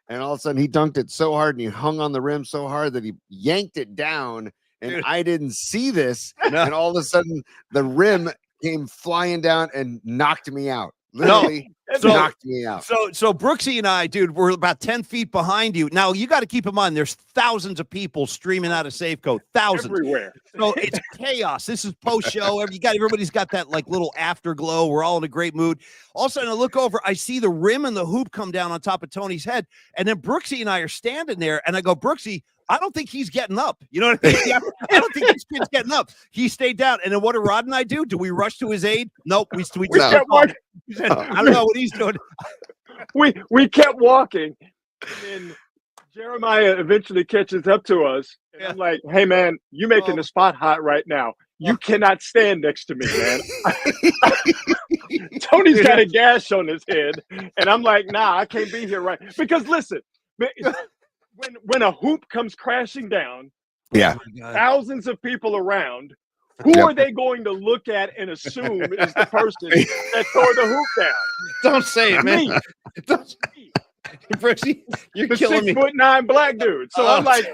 and all of a sudden he dunked it so hard and he hung on the rim so hard that he yanked it down, and I didn't see this, and all of a sudden the rim came flying down and knocked me out. Literally knocked me out. So Brooksy and I, dude, we're about 10 feet behind you. Now you got to keep in mind there's thousands of people streaming out of Safeco. Thousands. Everywhere. So it's chaos. This is post-show. Everybody's got that like little afterglow. We're all in a great mood. All of a sudden I look over, I see the rim and the hoop come down on top of Tony's head. And then Brooksy and I are standing there, and I go, Brooksy, I don't think he's getting up. You know what I mean? I don't think this kid's getting up. He stayed down. And then what did Rod and I do? Do we rush to his aid? Nope. We kept walking. I don't know what he's doing. We kept walking. And Jeremiah eventually catches up to us. And I'm like, hey, man, you making the spot hot right now. You cannot stand next to me, man. Tony's got a gash on his head. And I'm like, nah, I can't be here right. Because listen, when a hoop comes crashing down, thousands of people around, who are they going to look at and assume is the person that tore the hoop down? Don't say it, man. Brooksy, you're the killing me. 6'9" black dude. So I'm like,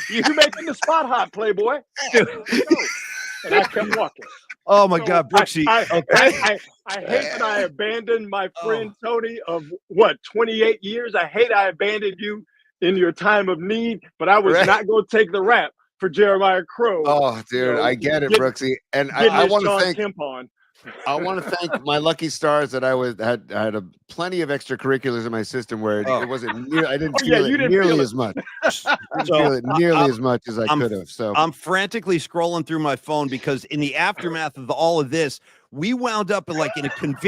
you making the spot hot, Playboy. And I kept walking. Oh my God, Brooksy. I hate that I abandoned my friend Tony of 28 years. I hate I abandoned you in your time of need, but I was not going to take the rap for Jeremiah Crow. Oh, dude, I get it, Brooksy. And I want to thank I want to thank my lucky stars that I had plenty of extracurriculars in my system where it wasn't near. I didn't feel it nearly as much. As much as I could have. So I'm frantically scrolling through my phone because in the aftermath of all of this, we wound up in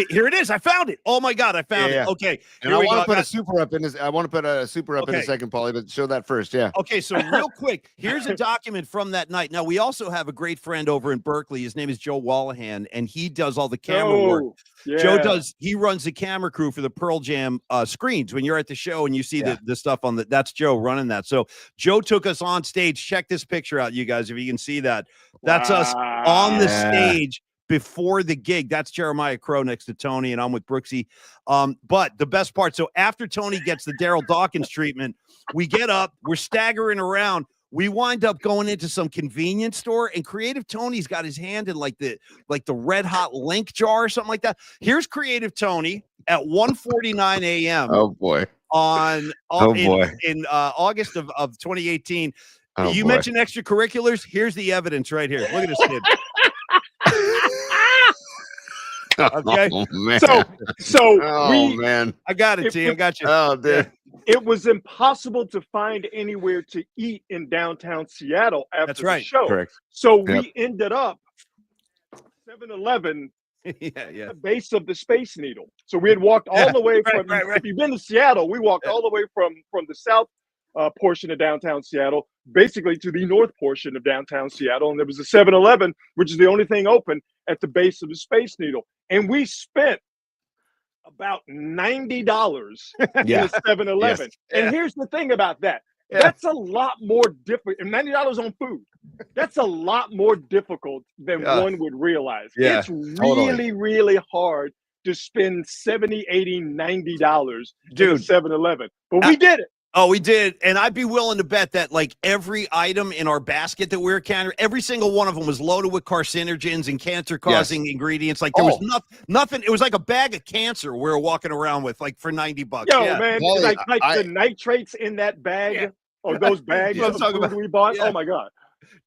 here it is. I found it. Oh my God, I found it. Okay. And I want to put a super up in this. I want to put a super up in a second, Paulie, but show that first. Yeah. Okay. So real quick, here's a document from that night. Now we also have a great friend over in Berkeley. His name is Joe Wallahan, and he does all the camera work. Yeah. Joe he runs the camera crew for the Pearl Jam screens. When you're at the show and you see the stuff on that's Joe running that. So Joe took us on stage. Check this picture out, you guys, if you can see that. That's us on the stage before the gig. That's Jeremiah Crow next to Tony, and I'm with Brooksy. But the best part, so after Tony gets the Daryl Dawkins treatment, we get up, we're staggering around. We wind up going into some convenience store, and Creative Tony's got his hand in like the Red Hot Link jar or something like that. Here's Creative Tony at 1:49 a.m. Oh boy. In August of 2018. You mentioned extracurriculars. Here's the evidence right here. Look at this kid. Okay. Oh, man. Man. I got it, T. I got you. Oh, dude. It was impossible to find anywhere to eat in downtown Seattle after the show. Correct. So we ended up 7-Eleven at the base of the Space Needle. So we had walked all the way from if you've been to Seattle, we walked all the way from the south portion of downtown Seattle, basically to the north portion of downtown Seattle. And there was a 7-Eleven, which is the only thing open at the base of the Space Needle. And we spent about $90 in a 7-Eleven. And here's the thing about that. That's a lot more difficult. And $90 on food. That's a lot more difficult than one would realize. It's really, really hard to spend $70, $80, $90 in a 7-Eleven. But we did it. Oh, we did. And I'd be willing to bet that like every item in our basket that we were carrying, every single one of them was loaded with carcinogens and cancer-causing ingredients. Like there was nothing. It was like a bag of cancer we were walking around with like for $90. Man, like the nitrates in that bag or those bags of food we bought. Oh, my God.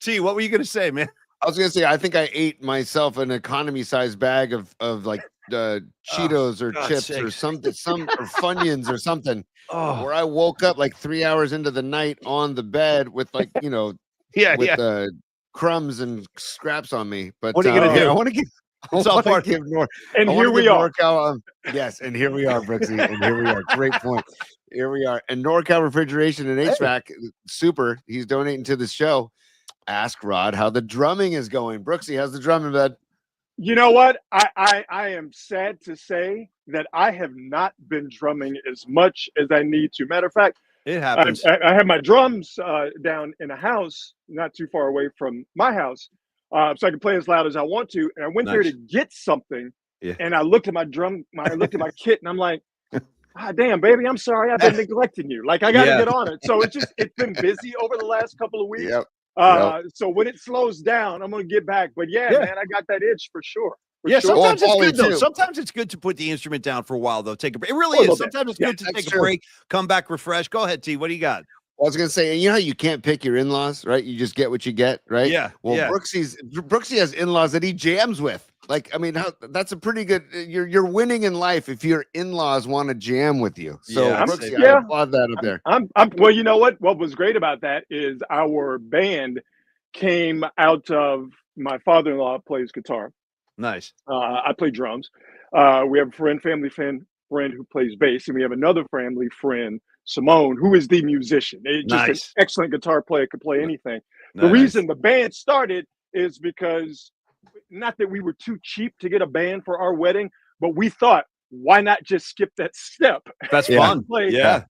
T, what were you going to say, man? I was going to say, I think I ate myself an economy-sized bag of like Cheetos or chips or something, or Funyuns or something. Where I woke up like 3 hours into the night on the bed with like, crumbs and scraps on me. But what are you gonna do? I want to give. And here we are. Yes, and here we are, Brooksy. And here we are. Great point. Here we are. And NorCal Refrigeration and HVAC, super. He's donating to the show. Ask Rod how the drumming is going. Brooksy, how's the drumming, bud? You know what? I am sad to say that I have not been drumming as much as I need to. Matter of fact, it happens. I have my drums down in a house not too far away from my house, so I can play as loud as I want to. And I went there to get something, and I looked at my I looked at my kit, and I'm like, damn, baby, I'm sorry, I've been neglecting you. Like I got to get on it. So it's been busy over the last couple of weeks. Yep. So when it slows down, I'm going to get back. But man, I got that itch for sure. Sometimes it's good though. Sometimes it's good to put the instrument down for a while though. Take a break. It really is. Sometimes it's good to take a break, come back refreshed. Go ahead, T. What do you got? I was gonna say, you know how you can't pick your in-laws, right? You just get what you get, right? Yeah. Well, Brooksy has in-laws that he jams with. Like, I mean, that's a pretty good. You're winning in life if your in-laws want to jam with you. So, Brooksy, I applaud that up there. Well, you know what? What was great about that is our band came out of my father-in-law plays guitar. Nice. I play drums. We have a family friend who plays bass, and we have another family friend, Simone, who is the musician. Just an excellent guitar player, could play anything. The reason the band started is because, not that we were too cheap to get a band for our wedding, but we thought, why not just skip that step? That's fun. Play our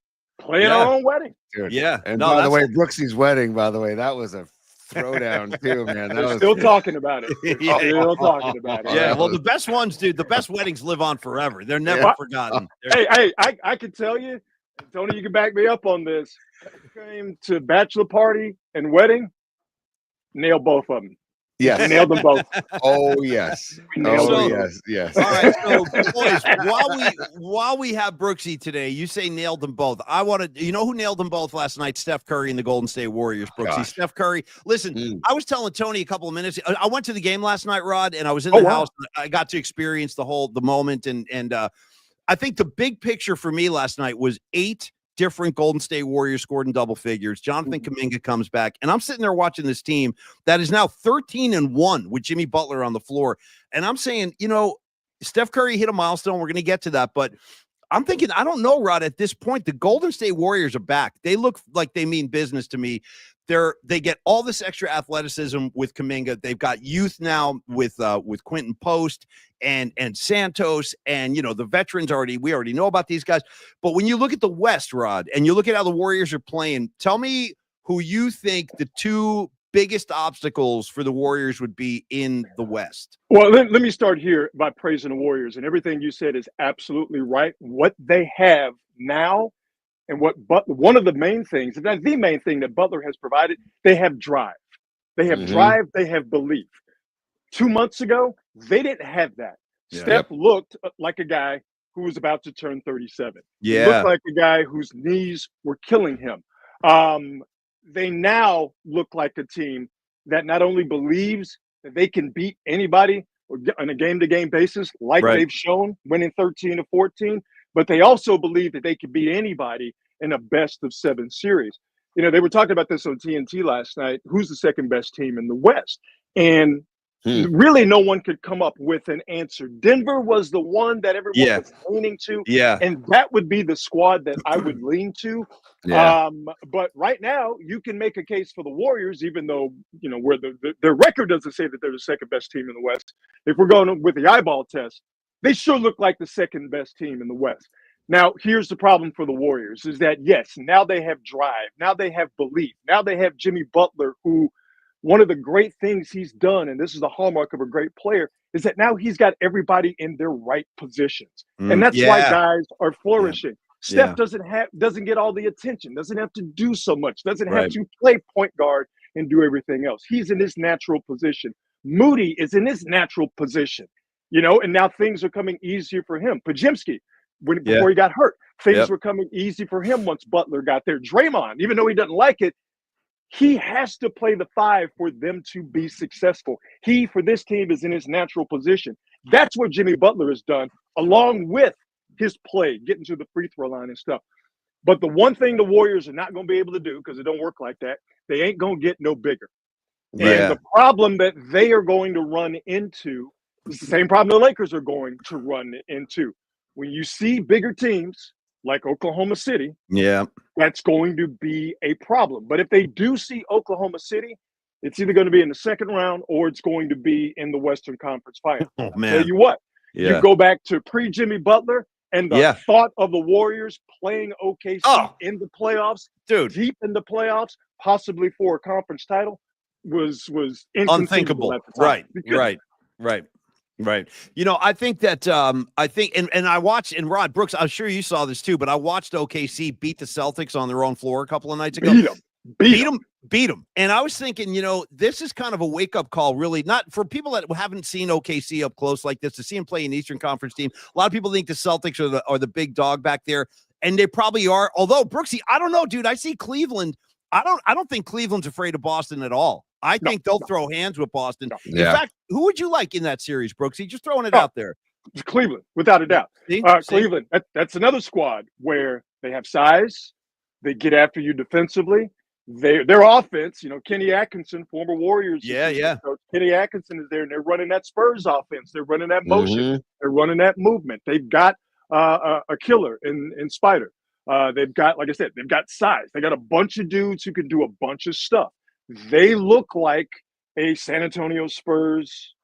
own wedding. Dude. Yeah. And by the way, Brooksy's wedding, by the way, that was a throwdown too, man. They're still talking about it. Still talking about it. Yeah, well, the best ones, dude, the best weddings live on forever. They're never forgotten. Hey, I can tell you, Tony, you can back me up on this. Came to bachelor party and wedding, nailed both of them. Yes. We nailed them both. Oh, yes. Yes. All right, so boys, while we have Brooksy today, you say nailed them both. I want to, you know who nailed them both last night? Steph Curry and the Golden State Warriors, Brooksy. Steph Curry. Listen, I was telling Tony a couple of minutes. I went to the game last night, Rod, and I was in the house. I got to experience the moment, and I think the big picture for me last night was 8 different Golden State Warriors scored in double figures. Jonathan Kuminga comes back, and I'm sitting there watching this team that is now 13-1 with Jimmy Butler on the floor. And I'm saying, Steph Curry hit a milestone. We're going to get to that, but I'm thinking, I don't know, Rod, at this point, the Golden State Warriors are back. They look like they mean business to me. They get all this extra athleticism with Kuminga. They've got youth now with Quentin Post and Santos, and the veterans we already know about these guys. But when you look at the West, Rod, and you look at how the Warriors are playing, tell me who you think the 2 biggest obstacles for the Warriors would be in the West. Well, let me start here by praising the Warriors, and everything you said is absolutely right. What they have now, and one of the main things, if not the main thing that Butler has provided, they have drive. They have drive. They have belief. 2 months ago, they didn't have that. Steph looked like a guy who was about to turn 37. Yeah. He looked like a guy whose knees were killing him. They now look like a team that not only believes that they can beat anybody on a game-to-game basis, like they've shown, winning 13-14, but they also believe that they can beat anybody in a best-of-7 series. They were talking about this on TNT last night. Who's the second best team in the West? And really no one could come up with an answer. Denver was the one that everyone was leaning to. Yeah. And that would be the squad that I would lean to. Yeah. But right now, you can make a case for the Warriors, even though, where their record doesn't say that they're the second best team in the West. If we're going with the eyeball test, they sure look like the second best team in the West. Now, here's the problem for the Warriors is that, yes, now they have drive. Now they have belief. Now they have Jimmy Butler, who one of the great things he's done, and this is the hallmark of a great player, is that now he's got everybody in their right positions. And that's why guys are flourishing. Steph doesn't get all the attention, doesn't have to do so much, doesn't have to play point guard and do everything else. He's in his natural position. Moody is in his natural position, and now things are coming easier for him. Podziemski, before he got hurt, things were coming easy for him once Butler got there. Draymond, even though he doesn't like it, he has to play the 5 for them to be successful. He, for this team, is in his natural position. That's what Jimmy Butler has done, along with his play, getting to the free throw line and stuff. But the one thing the Warriors are not going to be able to do, because it don't work like that, they ain't going to get no bigger. And the problem that they are going to run into is the same problem the Lakers are going to run into. When you see bigger teams like Oklahoma City, that's going to be a problem. But if they do see Oklahoma City, it's either going to be in the second round or it's going to be in the Western Conference Final. Oh, man. Tell you what, you go back to pre-Jimmy Butler and the thought of the Warriors playing OKC in the playoffs, deep in the playoffs, possibly for a conference title, was unthinkable. At the time. Right. I think that and I watched, and Rod Brooks, I'm sure you saw this too, but I watched OKC beat the Celtics on their own floor a couple of nights ago. Beat them. beat them. And I was thinking, this is kind of a wake-up call, really, not for people that haven't seen OKC up close like this, to see them play an Eastern Conference team. A lot of people think the Celtics are the big dog back there, and they probably are. Although, Brooksy, I don't know, dude. I see Cleveland. I don't think Cleveland's afraid of Boston at all. I think they'll throw hands with Boston. In fact, who would you like in that series, Brooksy? Just throwing it out there. Cleveland, without a doubt. Cleveland, that's another squad where they have size. They get after you defensively. Their offense, Kenny Atkinson, former Warriors. Coach, Kenny Atkinson is there, and they're running that Spurs offense. They're running that motion. Mm-hmm. They're running that movement. They've got a killer in Spider. They've got, like I said, they've got size. They got a bunch of dudes who can do a bunch of stuff. They look like a San Antonio Spurs,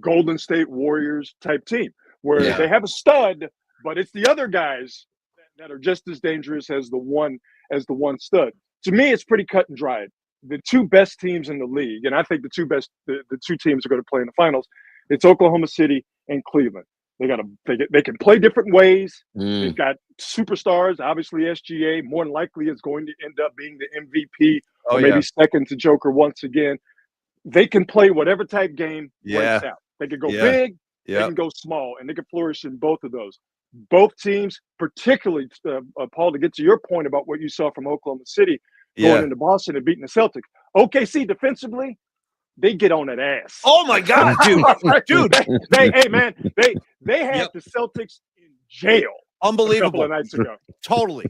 Golden State Warriors type team, where they have a stud, but it's the other guys that are just as dangerous as the one stud. To me, it's pretty cut and dried. The two best teams in the league, and I think the two teams are going to play in the finals. It's Oklahoma City and Cleveland. They can play different ways. They've got superstars. Obviously, SGA more than likely is going to end up being the MVP, or maybe second to Joker once again. They can play whatever type game breaks out. They can go big, they can go small, and they can flourish in both of those. Both teams, particularly, Paul, to get to your point about what you saw from Oklahoma City going into Boston and beating the Celtics. OKC defensively, they get on that ass. Oh my God, dude! They had the Celtics in jail. Unbelievable. A couple of nights ago. Totally.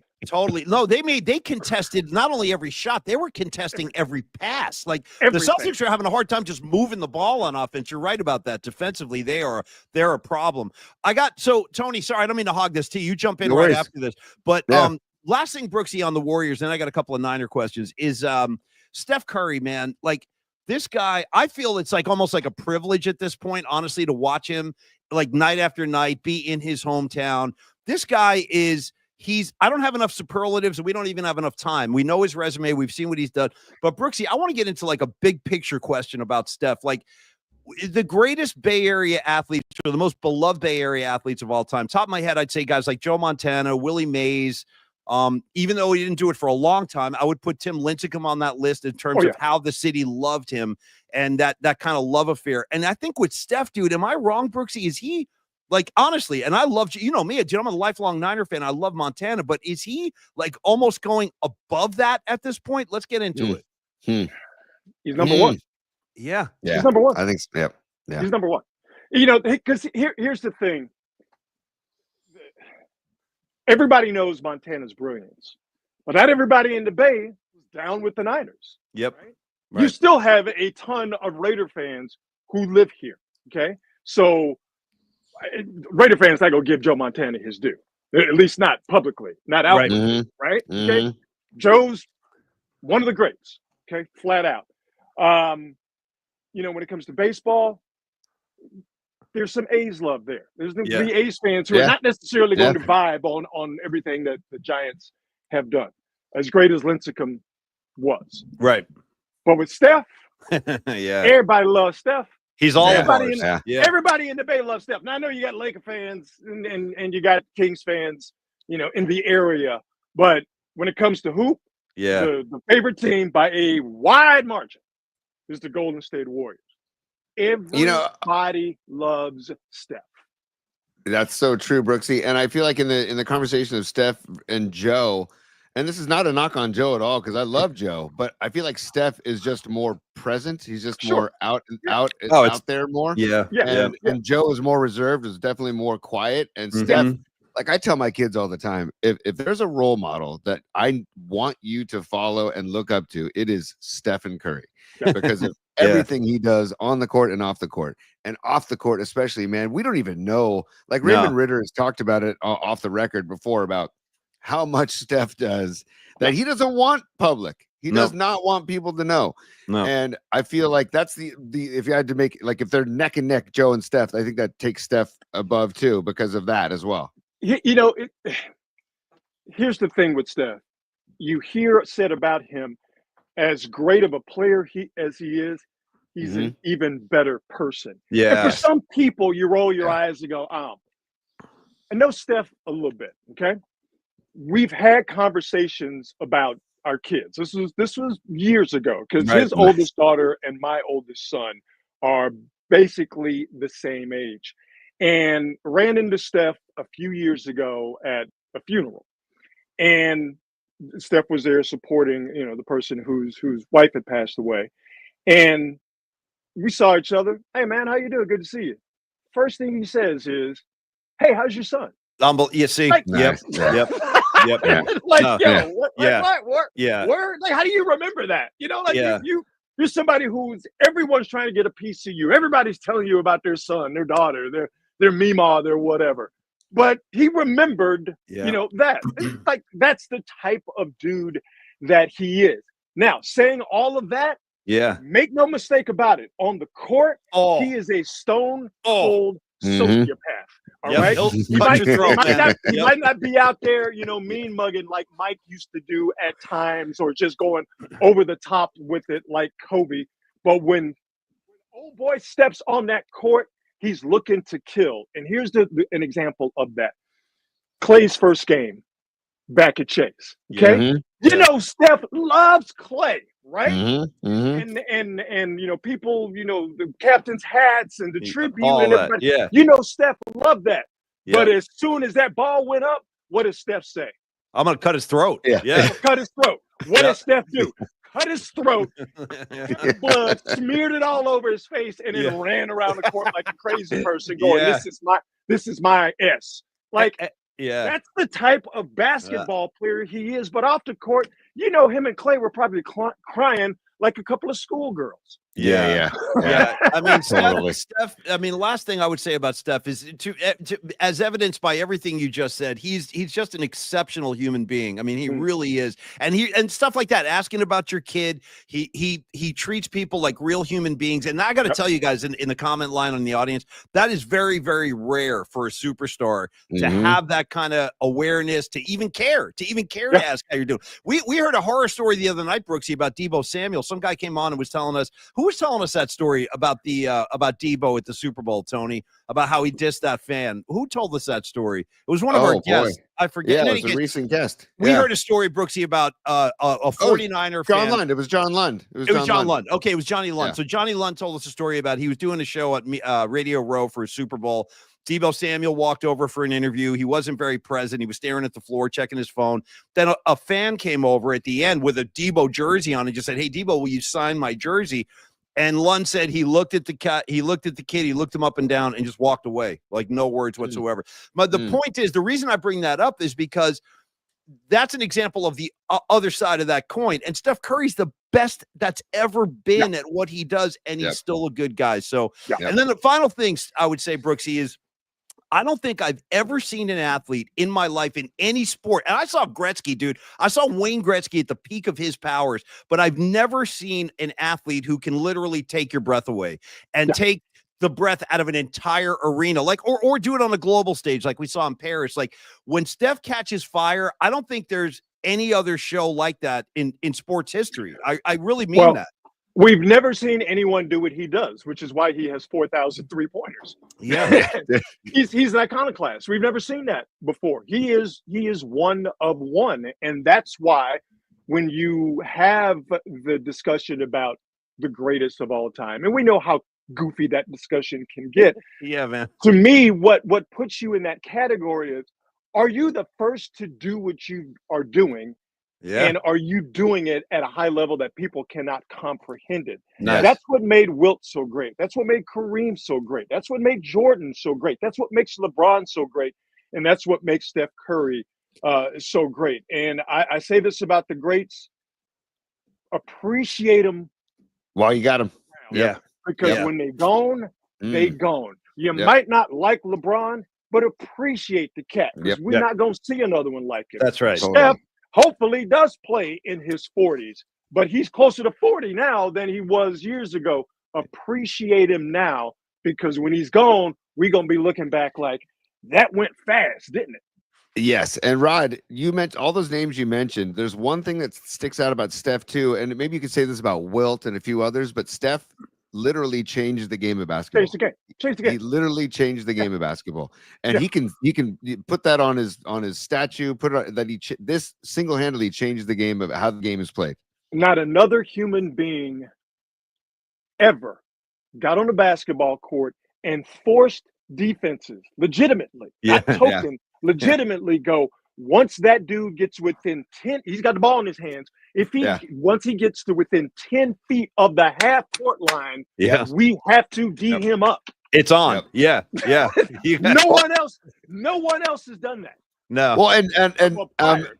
No, they contested not only every shot, they were contesting every pass. Like everything. The Celtics are having a hard time just moving the ball on offense. You're right about that. Defensively, they're a problem. Tony, sorry, I don't mean to hog this to you. You jump in right after this. But last thing, Brooksy, on the Warriors, and I got a couple of Niner questions, is Steph Curry, man. Like, this guy, I feel it's like almost like a privilege at this point, honestly, to watch him like night after night, be in his hometown. This guy I don't have enough superlatives, and we don't even have enough time. We know his resume. We've seen what he's done. But Brooksy, I want to get into like a big picture question about Steph. Like, the greatest Bay Area athletes, or the most beloved Bay Area athletes of all time. Top of my head, I'd say guys like Joe Montana, Willie Mays. Even though he didn't do it for a long time, I would put Tim Lincecum on that list in terms of how the city loved him and that kind of love affair. And I think with Steph, dude, am I wrong, Brooksy? Is he, like, honestly, and I love, me, I'm a lifelong Niner fan. I love Montana, but is he like almost going above that at this point? Let's get into it. He's number one. Yeah. He's number one. I think so. Yeah. He's number one. Because here's the thing. Everybody knows Montana's brilliance, but not everybody in the Bay is down with the Niners. Yep. Right? You still have a ton of Raider fans who live here. Okay. So Raider fans not going to give Joe Montana his due, at least not publicly, not outwardly. Right. Okay. Joe's one of the greats. Okay. Flat out. When it comes to baseball, there's some A's love there. There's the A's fans who are not necessarily going to vibe on everything that the Giants have done, as great as Lincecum was. Right. But with Steph, everybody loves Steph. He's all everybody in the Bay loves Steph. Now I know you got Laker fans and you got Kings fans, in the area. But when it comes to hoop, the favorite team by a wide margin is the Golden State Warriors. Everybody loves Steph. That's so true, Brooksy. And I feel like in the conversation of Steph and Joe, and this is not a knock on Joe at all, because I love Joe, but I feel like Steph is just more present. He's just more out there more. And Joe is more reserved, is definitely more quiet. And Steph, like I tell my kids all the time, if there's a role model that I want you to follow and look up to, it is Stephen Curry. Because of everything he does on the court and off the court, and off the court especially, man, we don't even know. Like Raymond Ritter has talked about it off the record before about how much Steph does that he doesn't want public. He does not want people to know. And I feel like that's the if you had to make, like, if they're neck and neck, Joe and Steph, I think that takes Steph above too because of that as well. Here's the thing with Steph. You hear said about him, as great of a player as he is, he's an even better person. Yeah. And for some people, you roll your eyes and go, I know Steph a little bit, okay? We've had conversations about our kids. This was years ago because Right. his oldest daughter and my oldest son are basically the same age, and ran into Steph a few years ago at a funeral, and Steph was there supporting the person whose wife had passed away, and we saw each other. Hey man, how you doing? Good to see you. First thing he says is, "Hey, how's your son?" You see, Like, yep, Yeah. yep. Yeah. like, No. yo, Yeah. what, Yeah. what, Yeah. where, like, how do you remember that? Like Yeah. you're somebody who's everyone's trying to get a piece of you. Everybody's telling you about their son, their daughter, their mima, their whatever. But he remembered, Yeah. that. It's like that's the type of dude that he is. Now, saying all of that, Yeah. make no mistake about it. On the court, Oh. he is a stone Oh. cold Mhm. sociopath. All Yep, right. he'll He cut might, your throat, man. he Yep. might not be out there, mean mugging like Mike used to do at times, or just going over the top with it like Kobe. But when old boy steps on that court, he's looking to kill. And here's an example of that. Clay's first game back at Chase. Okay. Mhm. Yeah. Steph loves Clay, right? Mhm. Mhm. And people, the captain's hats and the tribute All and that. everybody, Yeah. Steph loved that. Yeah. But as soon as that ball went up, what does Steph say? I'm gonna cut his throat. Yeah. Yeah. Cut his throat. What Yeah. did Steph do? Cut his throat, Yeah. took the blood, smeared it all over his face, and then Yeah. ran around the court like a crazy person, going, Yeah. "This is my S." Like, Yeah. that's the type of basketball player he is. But off the court, him and Clay were probably crying like a couple of schoolgirls. Yeah. Yeah. I mean, Totally. Steph, I mean, last thing I would say about Steph is as evidenced by everything you just said, he's just an exceptional human being. I mean, he really is. And stuff like that, asking about your kid, he treats people like real human beings. And I got to tell you guys in the comment line on the audience, that is very, very rare for a superstar to have that kind of awareness, to even care to ask how you're doing. We heard a horror story the other night, Brooksy, about Debo Samuel. Some guy came on and was telling us, who was telling us that story about about Debo at the Super Bowl, Tony, about how he dissed that fan? Who told us that story? It was one of our guests. I forget. Yeah, it was a recent guest. We heard a story, Brooksy, about a 49er John fan. Lund. It was John Lund. It was John Lund. Okay, it was Johnny Lund. Yeah. So Johnny Lund told us a story about he was doing a show at Radio Row for a Super Bowl. Debo Samuel walked over for an interview. He wasn't very present. He was staring at the floor, checking his phone. Then a fan came over at the end with a Debo jersey on and just said, "Hey, Debo, will you sign my jersey?" And Lund said he looked at the kid, he looked him up and down and just walked away, like no words whatsoever. But the point is, the reason I bring that up is because that's an example of the other side of that coin. And Steph Curry's the best that's ever been at what he does, and he's still a good guy. So, and then the final thing I would say, Brooksy, is I don't think I've ever seen an athlete in my life in any sport. And I saw Gretzky, dude. I saw Wayne Gretzky at the peak of his powers, but I've never seen an athlete who can literally take your breath away and take the breath out of an entire arena, like, or do it on a global stage like we saw in Paris. Like, when Steph catches fire, I don't think there's any other show like that in sports history. I really mean that. We've never seen anyone do what he does, which is why he has 4,000 3-pointers. Yeah. he's an iconoclast. We've never seen that before. He is one of one. And that's why when you have the discussion about the greatest of all time, and we know how goofy that discussion can get. Yeah, man. To me, what puts you in that category is, are you the first to do what you are doing? Yeah. And are you doing it at a high level that people cannot comprehend it? Nice. That's what made Wilt so great. That's what made Kareem so great. That's what made Jordan so great. That's what makes LeBron so great. And that's what makes Steph Curry so great. And I say this about the greats: appreciate them while you got them. Yeah. Because when they gone, they gone. You might not like LeBron, but appreciate the cat, because we're not going to see another one like him. That's right. Steph hopefully does play in his 40s, but he's closer to 40 now than he was years ago. Appreciate him now, because when he's gone, we're going to be looking back like, that went fast, didn't it? Yes. And Rod, you mentioned all those names you mentioned. There's one thing that sticks out about Steph too, and maybe you could say this about Wilt and a few others, but Steph literally changed the game of basketball. Change the game. He literally changed the game of basketball, and Yeah. he can put that on his statue. Put it that this single-handedly changed the game of how the game is played. Not another human being ever got on the basketball court and forced defenses legitimately, not token, legitimately go. Once that dude gets within 10, he's got the ball in his hands. If he once he gets to within 10 feet of the half court line, we have to D him up. It's on. Yeah. No one else has done that. No. Well, and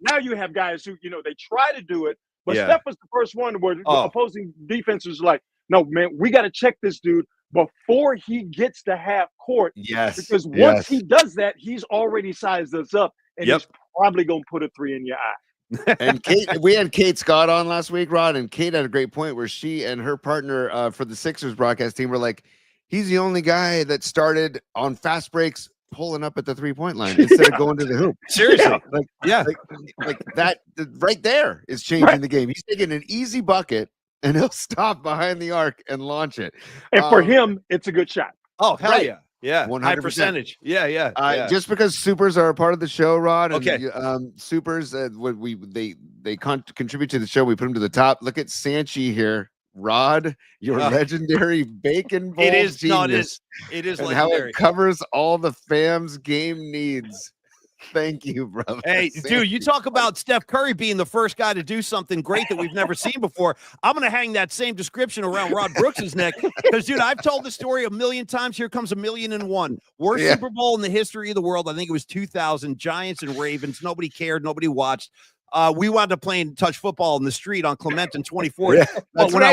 now you have guys who, they try to do it, but Steph was the first one where opposing defenses are like, no, man, we got to check this dude before he gets to half court. Yes. Because once he does that, he's already sized us up, and he's probably going to put a 3 in your eye. And we had Kate Scott on last week, Rod, and Kate had a great point where she and her partner for the Sixers broadcast team were like, he's the only guy that started on fast breaks pulling up at the 3-point line instead of going to the hoop. Seriously. Like that right there is changing the game. He's taking an easy bucket and he'll stop behind the arc and launch it. And for him, it's a good shot. Oh, hell yeah. Yeah, 100%. high percentage. Yeah. Just because supers are a part of the show, Rod. And, okay. Supers, they contribute to the show. We put them to the top. Look at Sanchi here, Rod. Your legendary bacon bowl. It is. Genius, no, it is and legendary. how it covers all the fam's game needs. Thank you, brother. Hey, dude, you talk about Steph Curry being the first guy to do something great that we've never seen before. I'm going to hang that same description around Rod Brooks's neck because, dude, I've told the story a million times. Here comes 1,000,001. Worst Super Bowl in the history of the world. I think it was 2000. Giants and Ravens. Nobody cared. Nobody watched. We wound up playing touch football in the street on Clement and 24th. But when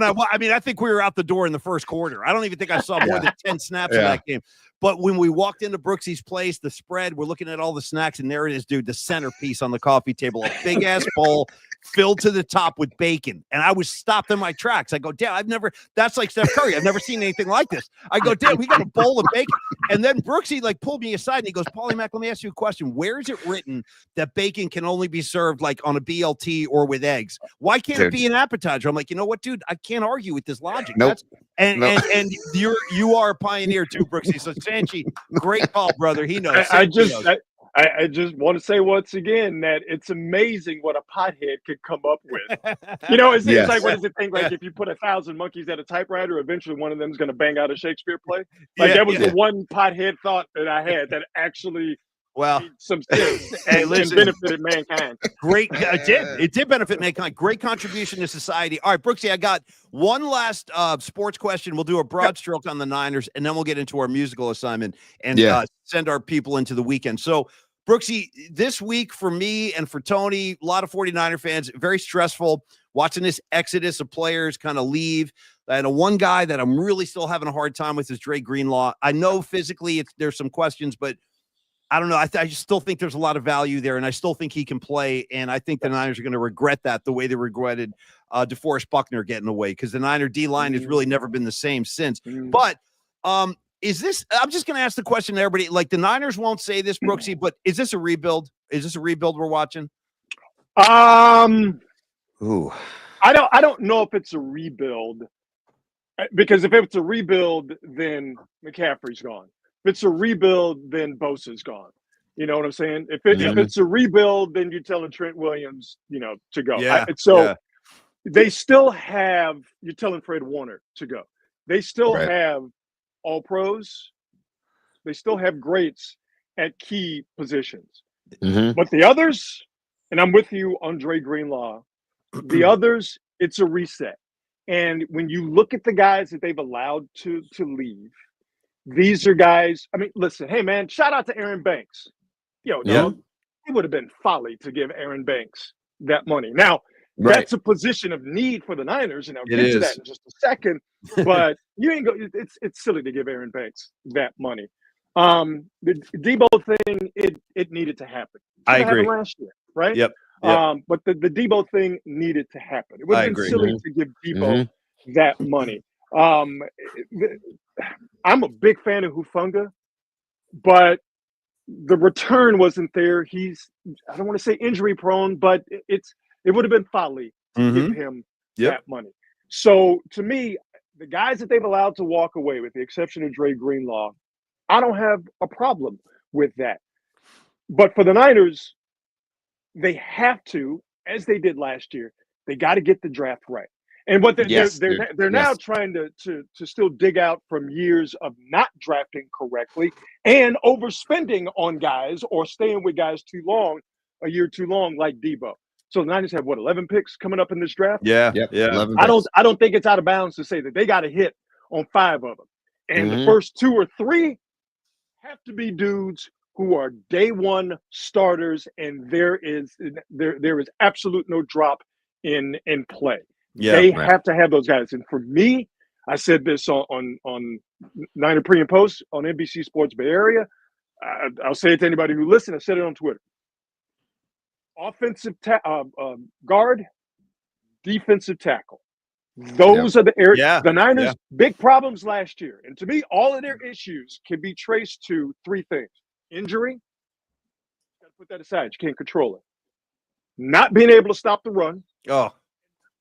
I think we were out the door in the first quarter. I don't even think I saw more than 10 snaps in that game. But when we walked into Brooksy's place, the spread, we're looking at all the snacks, and there it is, dude, the centerpiece on the coffee table, a big-ass bowl filled to the top with bacon. And I was stopped in my tracks. I go, damn, that's like Steph Curry. I've never seen anything like this. I go, damn, we got a bowl of bacon. And then Brooksy, pulled me aside, and he goes, Paulie Mac, let me ask you a question. Where is it written that bacon can only be served, on a BLT or with eggs? Why can't it be an appetizer? I'm like, you know what, dude? I can't argue with this logic. Nope. And you are a pioneer too, Brooksy. So Sanchi, great call, brother. He knows. I just want to say once again that it's amazing what a pothead could come up with. It's like, what does it think? Like, if you put 1,000 monkeys at a typewriter, eventually one of them is going to bang out a Shakespeare play. That was the one pothead thought that I had that actually made some sense and benefited mankind. Great. It did benefit mankind. Great contribution to society. All right, Brooksy, I got one last sports question. We'll do a broad stroke on the Niners, and then we'll get into our musical assignment and send our people into the weekend. So, Brooksy, this week for me and for Tony, a lot of 49er fans, very stressful watching this exodus of players kind of leave. And one guy that I'm really still having a hard time with is Dre Greenlaw. I know physically there's some questions, but I don't know. I just still think there's a lot of value there, and I still think he can play. And I think the Niners are going to regret that the way they regretted DeForest Buckner getting away, because the Niner D-line has really never been the same since. But is this – I'm just going to ask the question to everybody. The Niners won't say this, Brooksy, but is this a rebuild? Is this a rebuild we're watching? Ooh. I don't know if it's a rebuild, because if it's a rebuild, then McCaffrey's gone. If it's a rebuild, then Bosa's gone. You know what I'm saying? If it's a rebuild, then you're telling Trent Williams, to go. They still have – you're telling Fred Warner to go. They still have all pros. They still have greats at key positions. But the others, and I'm with you on Dre Greenlaw, the others, it's a reset. And when you look at the guys that they've allowed to leave, these are guys. I mean, listen, hey, man, shout out to Aaron Banks. It would have been folly to give Aaron Banks that money. Now, that's a position of need for the Niners, and I'll get to that in just a second. But you ain't go. It's silly to give Aaron Banks that money. The Debo thing, it needed to happen. I agree. Last year, right? Yep. But the Debo thing needed to happen. It would have been silly to give Debo that money. I'm a big fan of Hufanga, but the return wasn't there. He's, I don't want to say injury prone, but it would have been folly to give him that money. So to me, the guys that they've allowed to walk away, with the exception of Dre Greenlaw, I don't have a problem with that. But for the Niners, they have to, as they did last year, they got to get the draft right. And what they're now trying to still dig out from years of not drafting correctly and overspending on guys or staying with guys a year too long, like Debo. So the Niners have 11 picks coming up in this draft. Yeah. I don't think it's out of bounds to say that they got to hit on 5 of them, and the first 2 or 3 have to be dudes who are day one starters, and there is absolute no drop in play. They have to have those guys. And for me, I said this on Niner Pre and Post on NBC Sports Bay Area. I'll say it to anybody who listens. I said it on Twitter. Offensive guard, defensive tackle. Those are the areas. Yeah. The Niners' big problems last year. And to me, all of their issues can be traced to 3 things. Injury. Got to put that aside. You can't control it. Not being able to stop the run.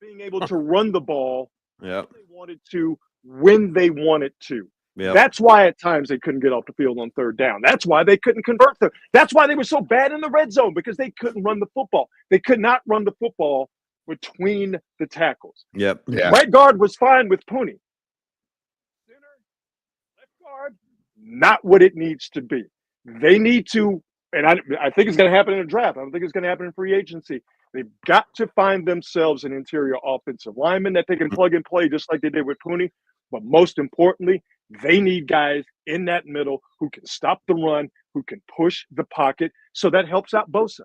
Being able to run the ball when they wanted to, when they wanted to. That's why at times they couldn't get off the field on 3rd down. That's why they couldn't convert them. That's why they were so bad in the red zone, because they couldn't run the football. They could not run the football between the tackles. Right guard was fine with Pooney. Center, left guard, not what it needs to be. They need to, and I think it's going to happen in a draft. I don't think it's going to happen in free agency. They've got to find themselves an interior offensive lineman that they can plug and play just like they did with Pooney. But most importantly, they need guys in that middle who can stop the run, who can push the pocket. So that helps out Bosa.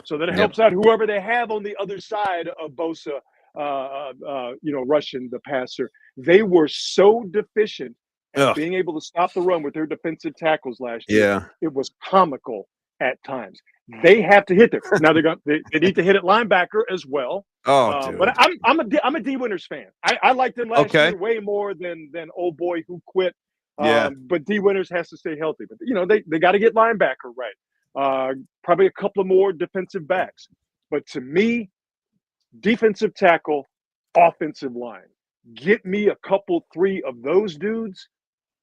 So that it helps out whoever they have on the other side of Bosa, rushing the passer. They were so deficient at being able to stop the run with their defensive tackles last year. It was comical at times. They have to hit there. Now they need to hit at linebacker as well. But I'm a D Winters fan. I liked him last year way more than old boy who quit. But D Winters has to stay healthy. But they got to get linebacker right. Probably a couple of more defensive backs. But to me, defensive tackle, offensive line. Get me a couple, 3 of those dudes,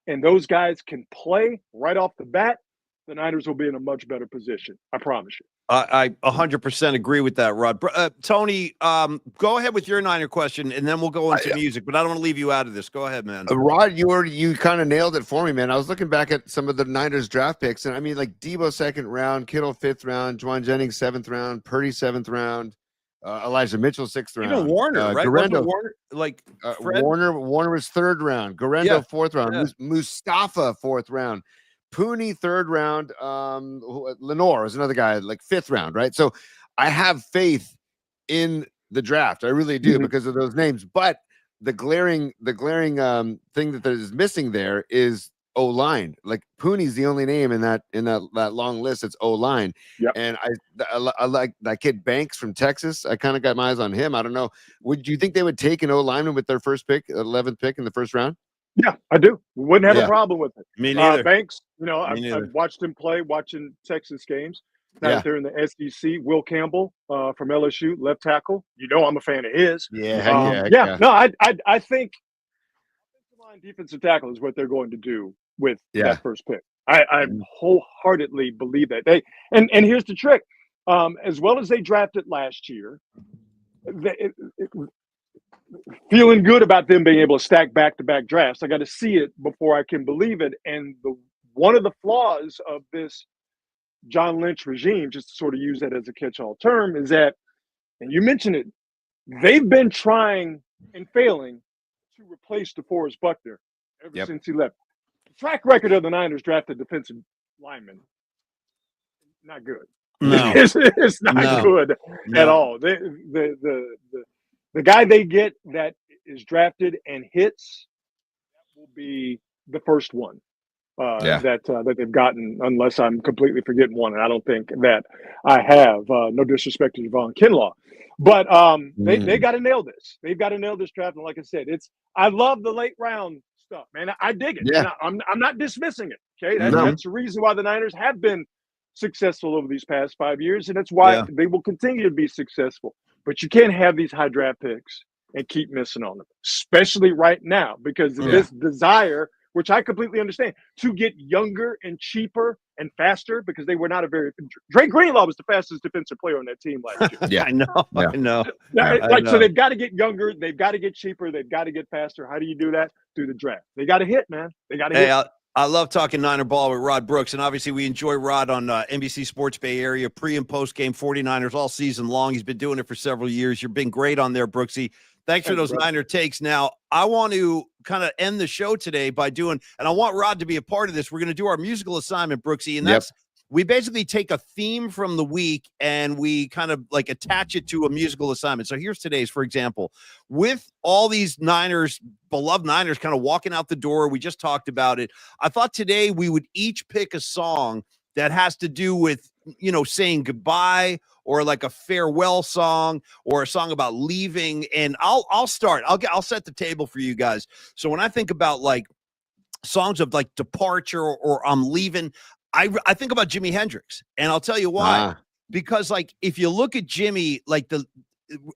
and those guys can play right off the bat. The Niners will be in a much better position. I promise you. I 100% agree with that, Rod. Tony, go ahead with your Niner question, and then we'll go into music. But I don't want to leave you out of this. Go ahead, man. Rod, you kind of nailed it for me, man. I was looking back at some of the Niners draft picks, and I mean, like Debo 2nd round, Kittle 5th round, Juwan Jennings 7th round, Purdy 7th round, Elijah Mitchell 6th round. Even Warner, right? Garendo, Warner, Warner was 3rd round. Garendo 4th round. Mustafa 4th round. Pooney 3rd round. Lenore is another guy, like 5th round, right? So I have faith in the draft. I really do because of those names. But the glaring thing that is missing there is O-line. Like Pooney's the only name in that long list. It's O-line. And I like that kid Banks from Texas. I kind of got my eyes on him. I don't know. Would you think they would take an O-lineman with their first pick, 11th pick in the 1st round? Yeah, I do. Wouldn't have a problem with it. Me neither. Banks, I've watched him play, watching Texas games. Now that they're in the SEC, Will Campbell from LSU, left tackle. I'm a fan of his. No, I think line defensive tackle is what they're going to do with that first pick. I wholeheartedly believe that. And here's the trick. As well as they drafted last year, feeling good about them being able to stack back-to-back drafts. I got to see it before I can believe it. And one of the flaws of this John Lynch regime, just to sort of use that as a catch-all term, is that, and you mentioned it, they've been trying and failing to replace DeForest Buckner ever since he left. The track record of the Niners drafted defensive linemen, not good. No, it's not good at all. The guy they get that is drafted and hits, that will be the first one that they've gotten, unless I'm completely forgetting one. And I don't think that I have. No disrespect to Javon Kinlaw. But they got to nail this. They've got to nail this draft. And like I said, I love the late round stuff, man. I dig it. Yeah. I'm not dismissing it. Okay, that's the reason why the Niners have been successful over these past 5 years, and that's why they will continue to be successful. But you can't have these high draft picks and keep missing on them, especially right now because of this desire, which I completely understand, to get younger and cheaper and faster because they were not a very. Drake Greenlaw was the fastest defensive player on that team last year. Yeah, I know. So they've got to get younger, they've got to get cheaper, they've got to get faster. How do you do that? Through the draft. They got to hit, man. They got to hit. I love talking Niner ball with Rod Brooks, and obviously we enjoy Rod on NBC Sports Bay Area, pre- and post-game 49ers all season long. He's been doing it for several years. You've been great on there, Brooksy. Thanks for those Niner takes. Now, I want to kind of end the show today by doing, and I want Rod to be a part of this. We're going to do our musical assignment, Brooksy, and that's we basically take a theme from the week and we kind of like attach it to a musical assignment. So here's today's, for example, with all these Niners, beloved Niners kind of walking out the door. We just talked about it. I thought today we would each pick a song that has to do with, you know, saying goodbye or like a farewell song or a song about leaving. And I'll start. I'll set the table for you guys. So when I think about like songs of like departure or I'm leaving, I think about Jimi Hendrix, and I'll tell you why. Because like if you look at Jimmy, like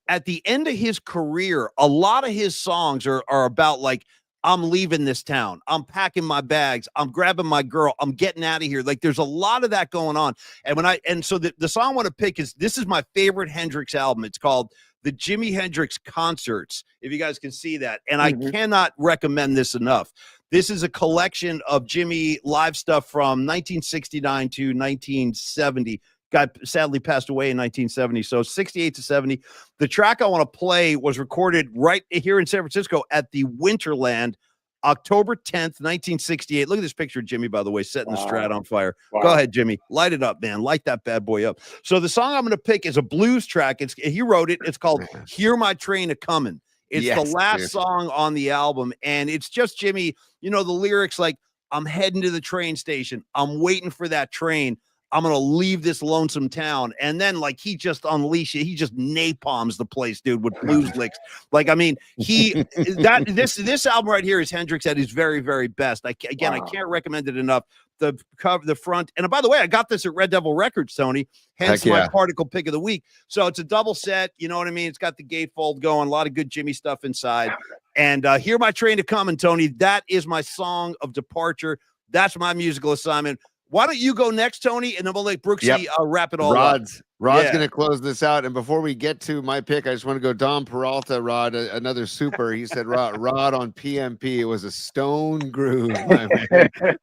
at the end of his career, a lot of his songs are about like, I'm leaving this town, I'm packing my bags, I'm grabbing my girl, I'm getting out of here. Like there's a lot of that going on. And so the song I want to pick this is my favorite Hendrix album. It's called the Jimi Hendrix Concerts, if you guys can see that. And I cannot recommend this enough. This is a collection of Jimmy live stuff from 1969 to 1970. Guy sadly passed away in 1970. So 68 to 70. The track I want to play was recorded right here in San Francisco at the Winterland, October 10th, 1968. Look at this picture of Jimmy, by the way, setting the Strat on fire. Go ahead, Jimmy. Light it up, man. Light that bad boy up. So the song I'm going to pick is a blues track. He wrote it. It's called Hear My Train A-Comin'. It's the last song on the album, and it's just Jimmy, you know, the lyrics like, I'm heading to the train station. I'm waiting for that train. I'm going to leave this lonesome town. And then like he just unleashes it. He just napalms the place, dude, with blues licks. Like, I mean, this album right here is Hendrix at his very, very best. I can't recommend it enough. The cover, the front. And by the way, I got this at Red Devil Records, Tony, hence my particle pick of the week. So it's a double set. You know what I mean? It's got the gatefold going, a lot of good Jimmy stuff inside. And Hear My Train A-Comin', Tony. That is my song of departure. That's my musical assignment. Why don't you go next, Tony, and then we'll let Brooksy wrap it all up. Rod's going to close this out. And before we get to my pick, I just want to go Don Peralta, Rod, another super. He said, Rod on PMP. It was a stone groove.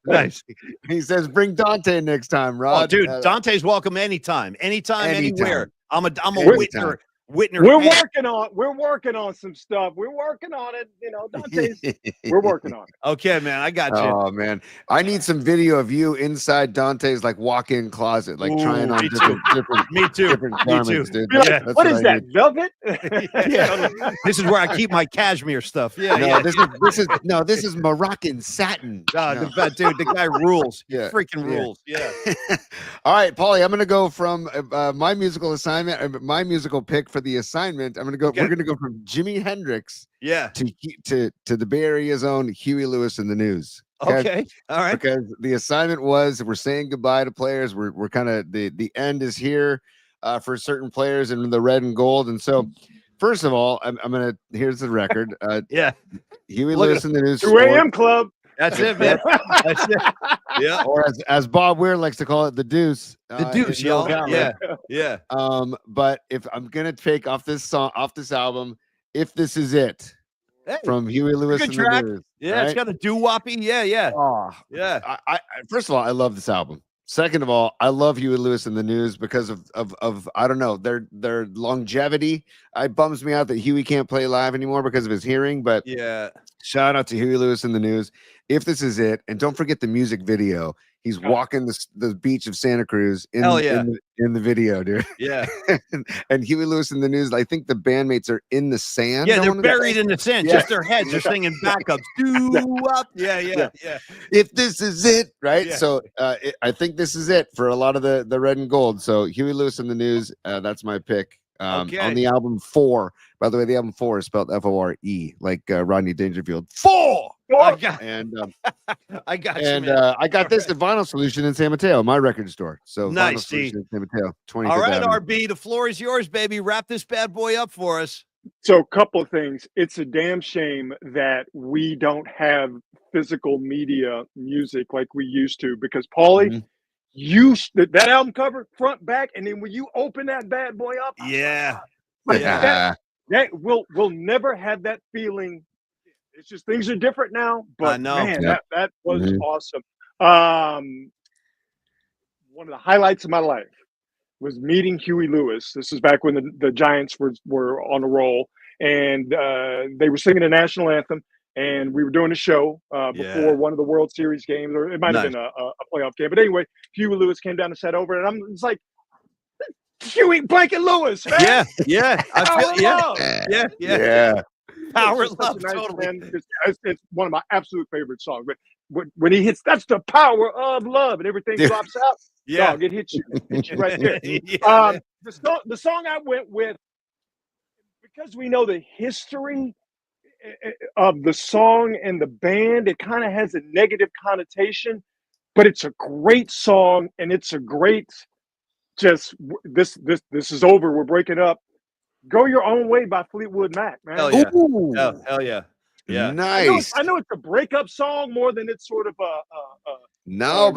Nice. He says, bring Dante next time, Rod. Oh, dude, Dante's welcome anytime, anywhere. I'm a Whitner. We're working on some stuff. We're working on it. You know, Dante's, we're working on it. Okay, man. I got you. Oh, man. I need some video of you inside Dante's like walk-in closet, like trying on different garments, dude. Like, what is that? Velvet? This is where I keep my cashmere stuff. This is Moroccan satin. Dude, the guy rules. Freaking rules. Yeah. All right, Paulie, I'm gonna go from my musical assignment, my musical pick for the assignment. We're gonna go from Jimi Hendrix to the Bay Area's own Huey Lewis and the News. Okay. All right. Because the assignment was we're saying goodbye to players. We're kind of the end is here for certain players in the red and gold. And so first of all, I'm gonna here's the record. Huey Lewis and the News. 2 a.m. club. That's it, man. That's it. Yeah. Or as Bob Weir likes to call it, the deuce. The deuce, y'all. Yeah. But if I'm gonna take off this album, If This Is It, from Huey Lewis and the News. Yeah, right? It's got a doo-woppy. Yeah. Oh, yeah. I first of all, I love this album. Second of all, I love Huey Lewis and the News because of I don't know, their longevity. It bums me out that Huey can't play live anymore because of his hearing. But shout out to Huey Lewis and the News. If This Is It, and don't forget the music video. He's walking the beach of Santa Cruz in the video, dude. Yeah. and Huey Lewis and the News, I think the bandmates are in the sand. Yeah, they're buried in the sand. Just their heads are singing backups. Yeah. If This Is It, right? Yeah. So I think this is it for a lot of the red and gold. So Huey Lewis and the News, that's my pick. On the album 4. By the way, the album 4 is spelled Fore, like Rodney Dangerfield. 4. I got you, man. I got this at Vinyl Solution in San Mateo, my record store. So nice, Vinyl Solution in San Mateo. All right, RB, the floor is yours, baby. Wrap this bad boy up for us. So a couple of things. It's a damn shame that we don't have physical media music like we used to, because Paulie, that album cover front back, and then when you open that bad boy up, Yeah. like Yeah. that we'll never have that feeling. It's just things are different now. But I know. man, that was awesome. One of the highlights of my life was meeting Huey Lewis. This is back when the Giants were on a roll, and they were singing the national anthem, and we were doing a show before one of the World Series games, or it might have been a playoff game. But anyway, Huey Lewis came down and sat over, and it's like, Huey Blanket Lewis, man. Yeah. I feel, yeah. Power Love, nice, totally. Man. It's one of my absolute favorite songs. But when he hits, that's the power of love, and everything drops out. Yeah, dog, it hits you right there. The song I went with, because we know the history of the song and the band, it kind of has a negative connotation, but it's a great song, and it's a great. This is over. We're breaking up. Go Your Own Way by Fleetwood Mac, man. Hell yeah. Oh, hell yeah. Yeah. Nice. I know it's a breakup song more than it's sort of but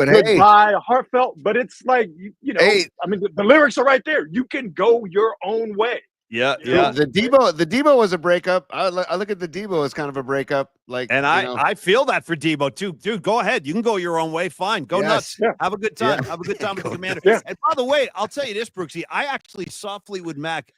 goodbye, hey, a heartfelt, but it's like, you know, hey. I mean, the lyrics are right there. You can go your own way. Yeah. The Debo was a breakup. I look at the Debo as kind of a breakup. I feel that for Debo too, dude. Go ahead, you can go your own way. Fine, go nuts. Yeah. Have a good time. Have a good time with the Commander. Yeah. And by the way, I'll tell you this, Brooksy. I actually saw Fleetwood Mac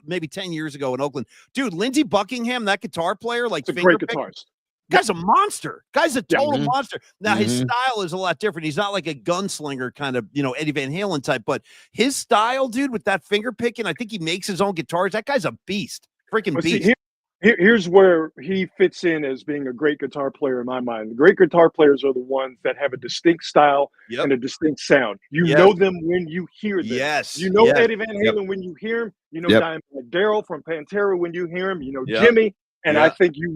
maybe 10 years ago in Oakland. Dude, Lindsey Buckingham, that guitar player, like it's a great guitarist. Guy's a monster. Guy's a total monster. Now, his style is a lot different. He's not like a gunslinger kind of, Eddie Van Halen type, but his style, dude, with that finger picking, I think he makes his own guitars. That guy's a beast. Freaking beast. See, here's where he fits in as being a great guitar player in my mind. The great guitar players are the ones that have a distinct style and a distinct sound. You know them when you hear them. Yes. You know Eddie Van Halen when you hear him. You know Diamond Daryl from Pantera when you hear him. You know Jimmy. And I think you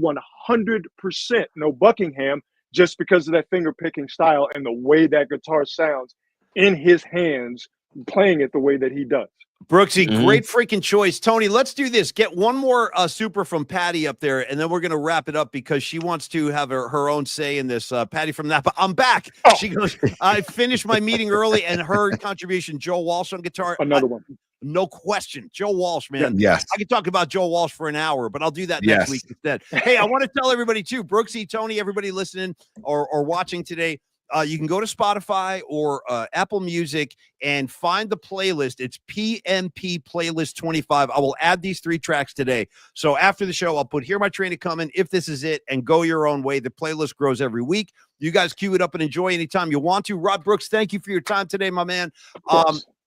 100% know Buckingham just because of that finger picking style and the way that guitar sounds in his hands, playing it the way that he does. Brooksy, great freaking choice. Tony, let's do this. Get one more super from Patty up there, and then we're going to wrap it up because she wants to have her own say in this. Patty from Napa, I'm back. Oh. She goes, I finished my meeting early, and her contribution, Joe Walsh on guitar. Another one. No question. Joe Walsh, man. Yes. I could talk about Joe Walsh for an hour, but I'll do that next week instead. Hey, I want to tell everybody too, Brooksy, Tony, everybody listening or watching today, you can go to Spotify or Apple Music and find the playlist. It's PMP Playlist 25. I will add these 3 tracks today. So after the show, I'll put Hear My Train Coming, If This Is It, and Go Your Own Way. The playlist grows every week. You guys cue it up and enjoy anytime you want to. Rod Brooks, thank you for your time today, my man.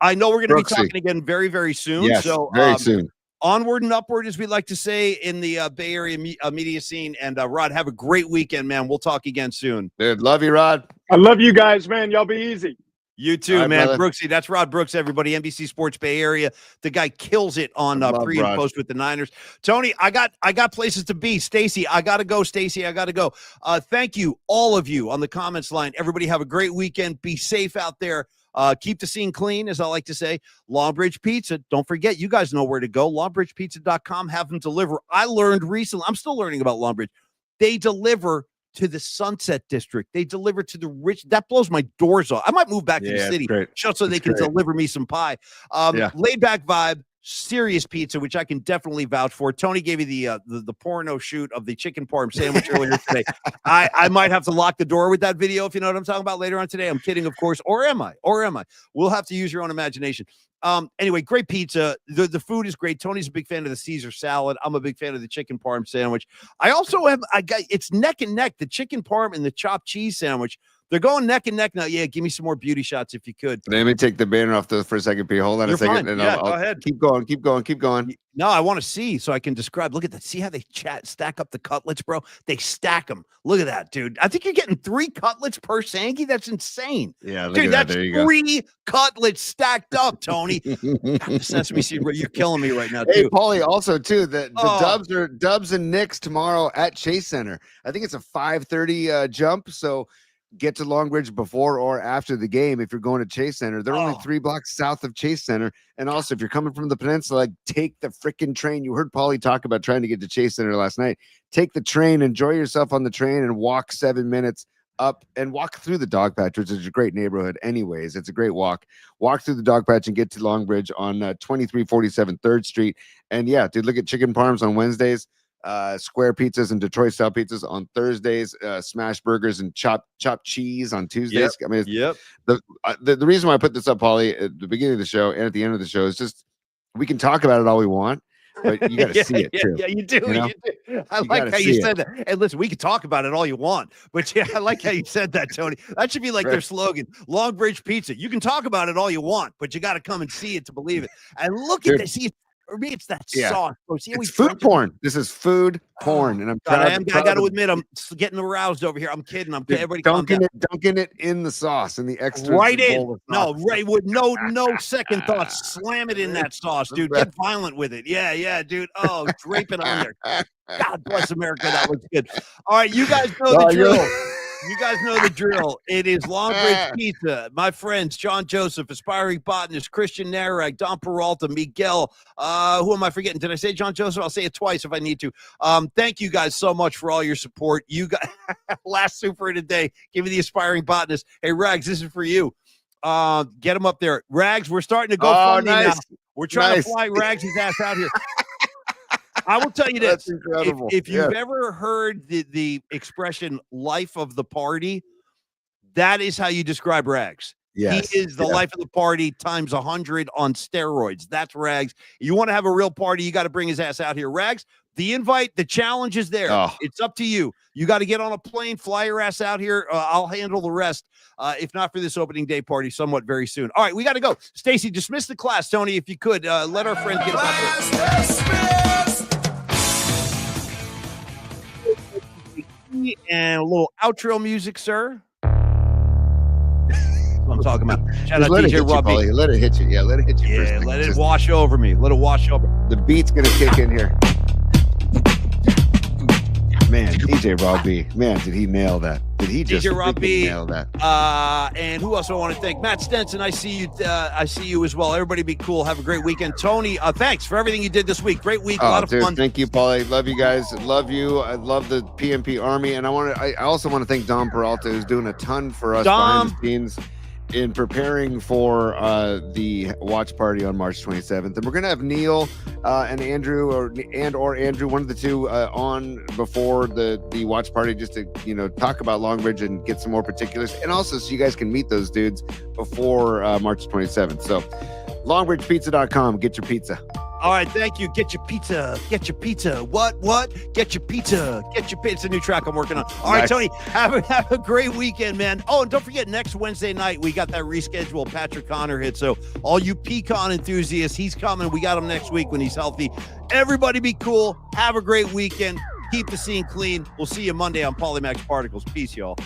I know we're going to be talking again very, very soon. Yes, so very soon. Onward and upward, as we like to say in the Bay Area media scene. And Rod, have a great weekend, man. We'll talk again soon. Dude, love you, Rod. I love you guys, man. Y'all be easy. You too, right, man. Brother. Brooksy, that's Rod Brooks, everybody. NBC Sports Bay Area. The guy kills it on pre and post with the Niners. Tony, I got places to be. Stacy, I gotta go. Stacy, I gotta go. Thank you, all of you on the comments line. Everybody have a great weekend. Be safe out there. Keep the scene clean, as I like to say. Longbridge Pizza. Don't forget, you guys know where to go. LongbridgePizza.com. Have them deliver. I learned recently. I'm still learning about Longbridge. They deliver to the Sunset District. They deliver to the rich. That blows my doors off. I might move back to the city just so they can deliver me some pie. Laid back vibe. Serious pizza, which I can definitely vouch for. Tony gave me the porno shoot of the chicken parm sandwich earlier today. I might have to lock the door with that video, if you know what I'm talking about, later on today. I'm kidding, of course. Or am I? We'll have to use your own imagination. Anyway, great pizza. The food is great. Tony's a big fan of the Caesar salad. I'm a big fan of the chicken parm sandwich. It's neck and neck, the chicken parm and the chopped cheese sandwich. They're going neck and neck now. Yeah, give me some more beauty shots if you could. Let me take the banner off for a second, P. Hold on a second. And I'll go ahead. Keep going. No, I want to see so I can describe. Look at that. See how they stack up the cutlets, bro? They stack them. Look at that, dude. I think you're getting 3 cutlets per Sankey. That's insane. Yeah, look dude, at that's that. There you 3 cutlets stacked up, Tony. The sesame seed, you're killing me right now, Hey, too. Paulie, also, too, the Dubs and Knicks tomorrow at Chase Center. I think it's a 5:30 jump, so get to Long Bridge before or after the game. If you're going to Chase Center, they're only 3 blocks south of Chase Center. And also, if you're coming from the peninsula, take the freaking train. You heard Paulie talk about trying to get to Chase Center last night. Take the train, enjoy yourself on the train, and walk 7 minutes up and walk through the dog patch, which is a great neighborhood anyways. It's a great walk. Walk through the dog patch and get to Long Bridge on 2347 3rd Street. And yeah, dude, look at chicken parms on Wednesdays, square pizzas and Detroit style pizzas on Thursdays, smash burgers and chopped cheese on Tuesdays. I mean, the reason why I put this up, Paulie, at the beginning of the show and at the end of the show is just we can talk about it all we want, but you got to see it too. Yeah, you do. You know? You do. I like how you said that. And listen, we can talk about it all you want, but yeah, I like how you said that, Tony. That should be like their slogan, Long Bridge Pizza. You can talk about it all you want, but you got to come and see it to believe it. And look at this. For me, it's that sauce. Bro. See, it's food porn. This is food porn, and I'm proud. I got to admit, I'm getting aroused over here. I'm kidding. Everybody dunking it in the sauce, in the extra. Right in. No, right with no second thoughts. Slam it in that sauce, dude. Get violent with it. Yeah, dude. Oh, drape it on there. God bless America. That looks good. All right, you guys know the drill. You guys know the drill. It is Long Bridge Pizza. My friends, John Joseph, aspiring botanist, Christian Narag, Don Peralta, Miguel. Who am I forgetting? Did I say John Joseph? I'll say it twice if I need to. Thank you guys so much for all your support. You guys, last super of the day, give me the aspiring botanist. Hey, Rags, this is for you. Get him up there. Rags, we're starting to go funny now. We're trying to fly Rags' ass out here. I will tell you this. If you've ever heard the expression life of the party, that is how you describe Rags. Yes. He is the life of the party times 100 on steroids. That's Rags. You want to have a real party, you got to bring his ass out here. Rags, the invite, the challenge is there. It's up to you. You got to get on a plane, fly your ass out here. I'll handle the rest, if not for this opening day party, somewhat very soon. All right, we got to go. Stacy, dismiss the class. Tony, if you could, let our friends get up there. And a little outro music, sir. That's what I'm talking about. Shout out DJ Robbie. Let it hit you. Yeah, let it hit you. Yeah, let it wash over me. Let it wash over. The beat's gonna kick in here. Man, DJ Robbie. Man, did he nail that? Did he just nail that? And who else do I want to thank? Matt Stenson, I see you. I see you as well. Everybody be cool. Have a great weekend. Tony, thanks for everything you did this week. Great week. A lot of fun. Thank you, Paulie. Love you guys. Love you. I love the PMP Army. And I also want to thank Don Peralta, who's doing a ton for us behind the scenes in preparing for the watch party on March 27th. And we're going to have Neil and Andrew or Andrew, one of the two, on before the watch party, just to, talk about Long Bridge and get some more particulars. And also so you guys can meet those dudes before March 27th. So longbridgepizza.com, get your pizza. All right, thank you. Get your pizza. Get your pizza. What? Get your pizza. Get your pizza. It's a new track I'm working on. All right, Tony, have a great weekend, man. Oh, and don't forget, next Wednesday night, we got that rescheduled Patrick Connor hit. So all you pecan enthusiasts, he's coming. We got him next week when he's healthy. Everybody be cool. Have a great weekend. Keep the scene clean. We'll see you Monday on Polymax Particles. Peace, y'all.